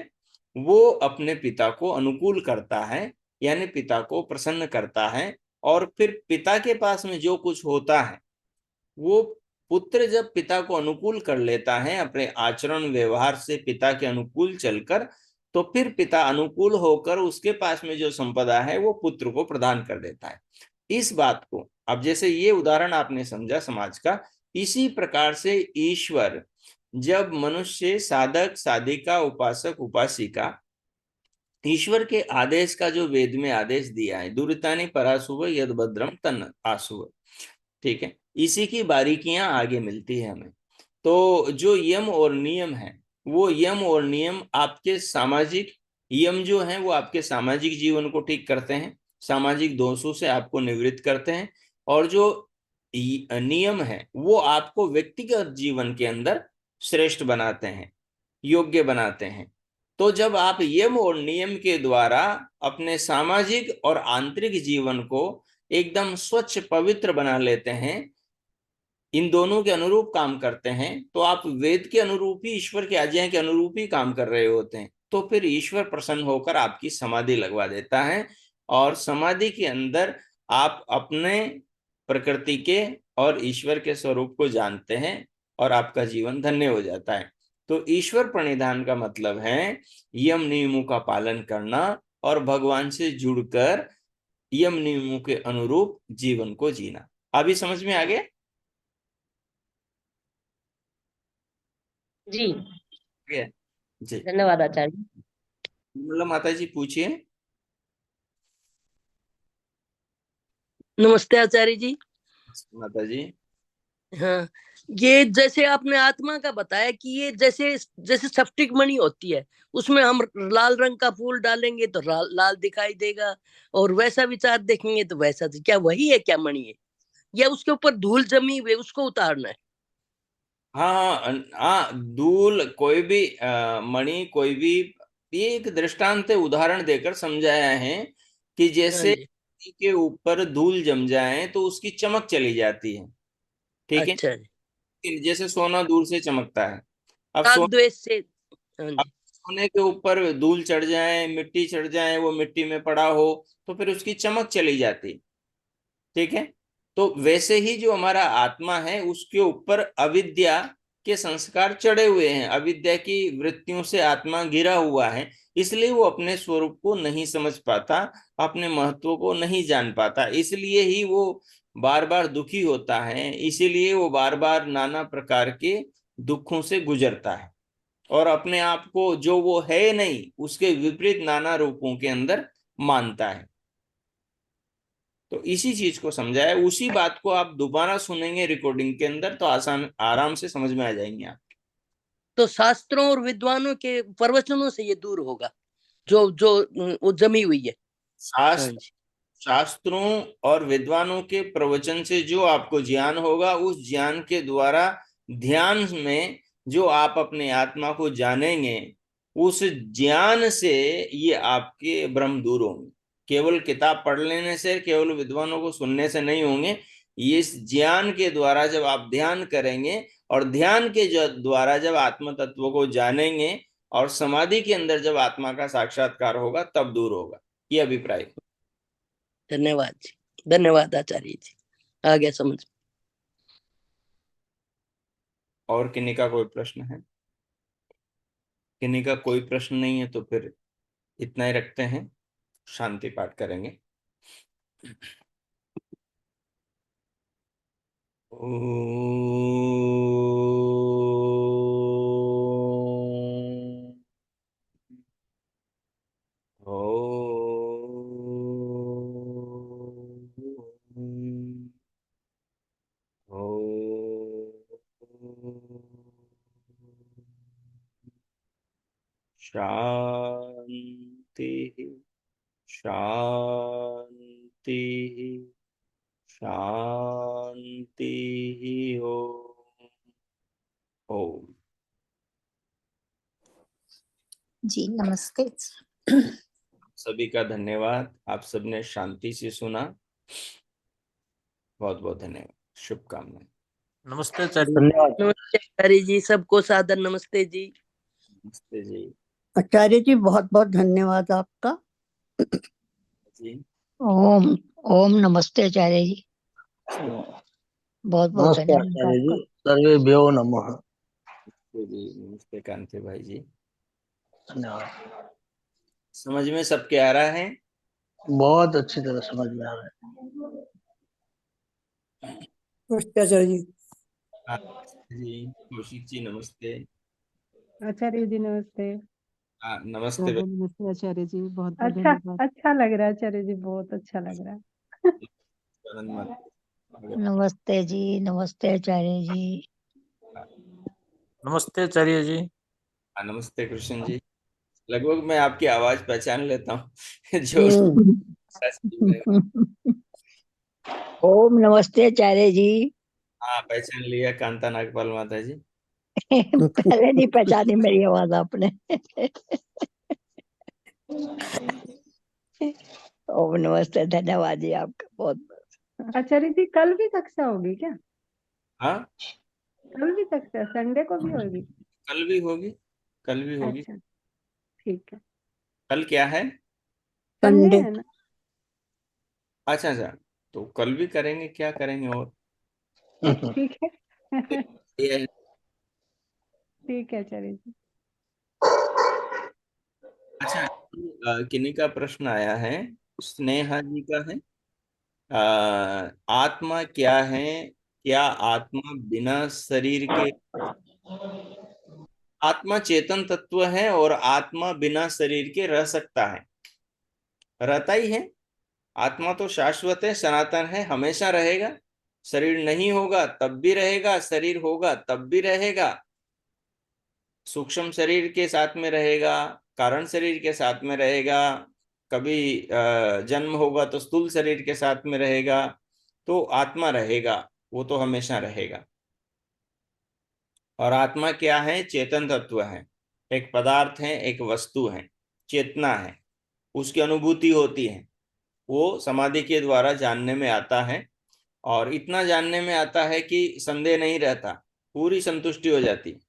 वो अपने पिता को अनुकूल करता है, यानी पिता को प्रसन्न करता है। और फिर पिता के पास में जो कुछ होता है, वो पुत्र जब पिता को अनुकूल कर लेता है अपने आचरण व्यवहार से, पिता के अनुकूल चलकर, तो फिर पिता अनुकूल होकर उसके पास में जो संपदा है वो पुत्र को प्रदान कर देता है। इस बात को, अब जैसे ये उदाहरण आपने समझा समाज का, इसी प्रकार से ईश्वर जब मनुष्य, साधक साधिका, उपासक उपासिका, ईश्वर के आदेश का जो वेद में आदेश दिया है, दुरितानि पराशुभ यद भद्रम तन आशुभ, ठीक है, इसी की बारीकियां आगे मिलती है हमें। तो जो यम और नियम है, वो यम और नियम आपके सामाजिक यम जो है वो आपके सामाजिक जीवन को ठीक करते हैं, सामाजिक दोषों से आपको निवृत्त करते हैं। और जो नियम है वो आपको व्यक्तिगत जीवन के अंदर श्रेष्ठ बनाते हैं, योग्य बनाते हैं। तो जब आप यम और नियम के द्वारा अपने सामाजिक और आंतरिक जीवन को एकदम स्वच्छ पवित्र बना लेते हैं, इन दोनों के अनुरूप काम करते हैं, तो आप वेद के अनुरूप ही, ईश्वर की आज्ञा के अनुरूप ही काम कर रहे होते हैं। तो फिर ईश्वर प्रसन्न होकर आपकी समाधि लगवा देता है, और समाधि के अंदर आप अपने प्रकृति के और ईश्वर के स्वरूप को जानते हैं, और आपका जीवन धन्य हो जाता है। तो ईश्वर प्रणिधान का मतलब है यम नियमों का पालन करना और भगवान से जुड़कर यम नियमों के अनुरूप जीवन को जीना। अभी समझ में आ गया? जी। गया जी। धन्यवाद आचार्य। मतलब माता जी पूछिए। नमस्ते आचार्य जी। माता जी। हाँ, ये जैसे आपने आत्मा का बताया कि ये जैसे जैसे स्फटिक मणि होती है, उसमें हम लाल रंग का फूल डालेंगे तो लाल लाल दिखाई देगा, और वैसा विचार देखेंगे तो वैसा। क्या वही है, क्या मणि है, या उसके ऊपर धूल जमी हुई उसको उतारना है? हाँ हाँ हाँ, धूल कोई भी मणि कोई भी, ये एक दृष्टांत उदाहरण देकर समझाया है कि हाँ जैसे जी। के ऊपर धूल जम जाए तो उसकी चमक चली जाती है, ठीक है। अच्छा जी। जैसे सोना दूर से चमकता है। अब राग द्वेष से। हाँ अब जी। सोने के ऊपर धूल चढ़ जाए, मिट्टी चढ़ जाए, वो मिट्टी में पड़ा हो, तो फिर उसकी चमक चली जाती, ठीक है। तो वैसे ही जो हमारा आत्मा है उसके ऊपर अविद्या के संस्कार चढ़े हुए हैं, अविद्या की वृत्तियों से आत्मा घिरा हुआ है, इसलिए वो अपने स्वरूप को नहीं समझ पाता, अपने महत्व को नहीं जान पाता, इसलिए ही वो बार बार दुखी होता है, इसीलिए वो बार बार नाना प्रकार के दुखों से गुजरता है, और अपने आप को जो वो है नहीं उसके विपरीत नाना रूपों के अंदर मानता है। तो इसी चीज को समझाया, उसी बात को आप दोबारा सुनेंगे रिकॉर्डिंग के अंदर तो आसान आराम से समझ में आ जाएंगे आप। तो शास्त्रों और विद्वानों के प्रवचनों से ये दूर होगा, जो जो वो जमी हुई है। हाँ शास्त्र जी। शास्त्रों और विद्वानों के प्रवचन से जो आपको ज्ञान होगा, उस ज्ञान के द्वारा ध्यान में जो आप अपने आत्मा को जानेंगे, उस ज्ञान से ये आपके भ्रम दूर होंगे। केवल किताब पढ़ लेने से, केवल विद्वानों को सुनने से नहीं होंगे। ये इस ज्ञान के द्वारा जब आप ध्यान करेंगे, और ध्यान के द्वारा जब आत्म तत्व को जानेंगे, और समाधि के अंदर जब आत्मा का साक्षात्कार होगा, तब दूर होगा। ये अभिप्राय। धन्यवाद जी, धन्यवाद आचार्य जी, आ गया समझ। और किन्हीं का कोई प्रश्न है? किन्हीं का कोई प्रश्न नहीं है तो फिर इतना ही रखते हैं, शांति पाठ करेंगे। शांति शांति शांति हो। ओम। जी नमस्ते। सभी का धन्यवाद, आप सबने शांति से सुना। बहुत बहुत धन्यवाद, शुभकामनाएं। नमस्ते आचार्य। धन्यवाद नमस्ते आचार्य जी, सबको सादर नमस्ते जी। नमस्ते जी। आचार्य जी, बहुत बहुत धन्यवाद आपका जी। ओम ओम नमस्ते आचार्य जी, बहुत बहुत नमस्ते धन्यवाद आचार्य जी, आपका। सर्वेभ्यो नमः। जी नमस्ते कांति भाई जी। धन्यवाद। समझ में सबके आ रहा है? बहुत अच्छी तरह समझ में आ रहा है। नमस्ते आचार्य जी। हाँ, जी कौशिक जी नमस्ते। आचार्य जी नमस्ते। हाँ नमस्ते बहुत भाई। बहुत नमस्ते आचार्य जी, बहुत बहुत अच्छा धन्यवाद। अच्छा लग रहा है आचार्य जी, बहुत अच्छा लग रहा है। आनंद मत। नमस्ते जी, नमस्ते आचार्य जी। नमस्ते आचार्य जी। हाँ, नमस्ते कृष्ण जी। लगभग मैं आपकी आवाज पहचान लेता हूँ जो ओम नमस्ते आचार्य जी। हाँ पहचान लिया, कांता नागपाल माता जी। पहले नहीं पहचानी मेरी आवाज आपने। ओम नमस्ते, धन्यवाद जी आपका बहुत बहुत। आचार्य जी कल भी कक्षा होगी क्या? हाँ कल भी कक्षा, संडे को भी होगी? कल भी होगी, कल भी होगी। अच्छा ठीक है। कल क्या है? Sunday Sunday. है ना? अच्छा अच्छा, तो कल भी करेंगे, क्या करेंगे और। ठीक है। ये है। ठीक है आचार्य जी। अच्छा, किन्हीं का प्रश्न आया है, स्नेहा जी का है। आत्मा क्या है? क्या आत्मा बिना शरीर के? आत्मा चेतन तत्व है, और आत्मा बिना शरीर के रह सकता है, रहता ही है। आत्मा तो शाश्वत है, सनातन है, हमेशा रहेगा। शरीर नहीं होगा तब भी रहेगा, शरीर होगा तब भी रहेगा। सूक्ष्म शरीर के साथ में रहेगा, कारण शरीर के साथ में रहेगा, कभी जन्म होगा तो स्थूल शरीर के साथ में रहेगा। तो आत्मा रहेगा, वो तो हमेशा रहेगा। और आत्मा क्या है? चेतन तत्व है, एक पदार्थ है, एक वस्तु है, चेतना है, उसकी अनुभूति होती है। वो समाधि के द्वारा जानने में आता है, और इतना जानने में आता है कि संदेह नहीं रहता, पूरी संतुष्टि हो जाती है।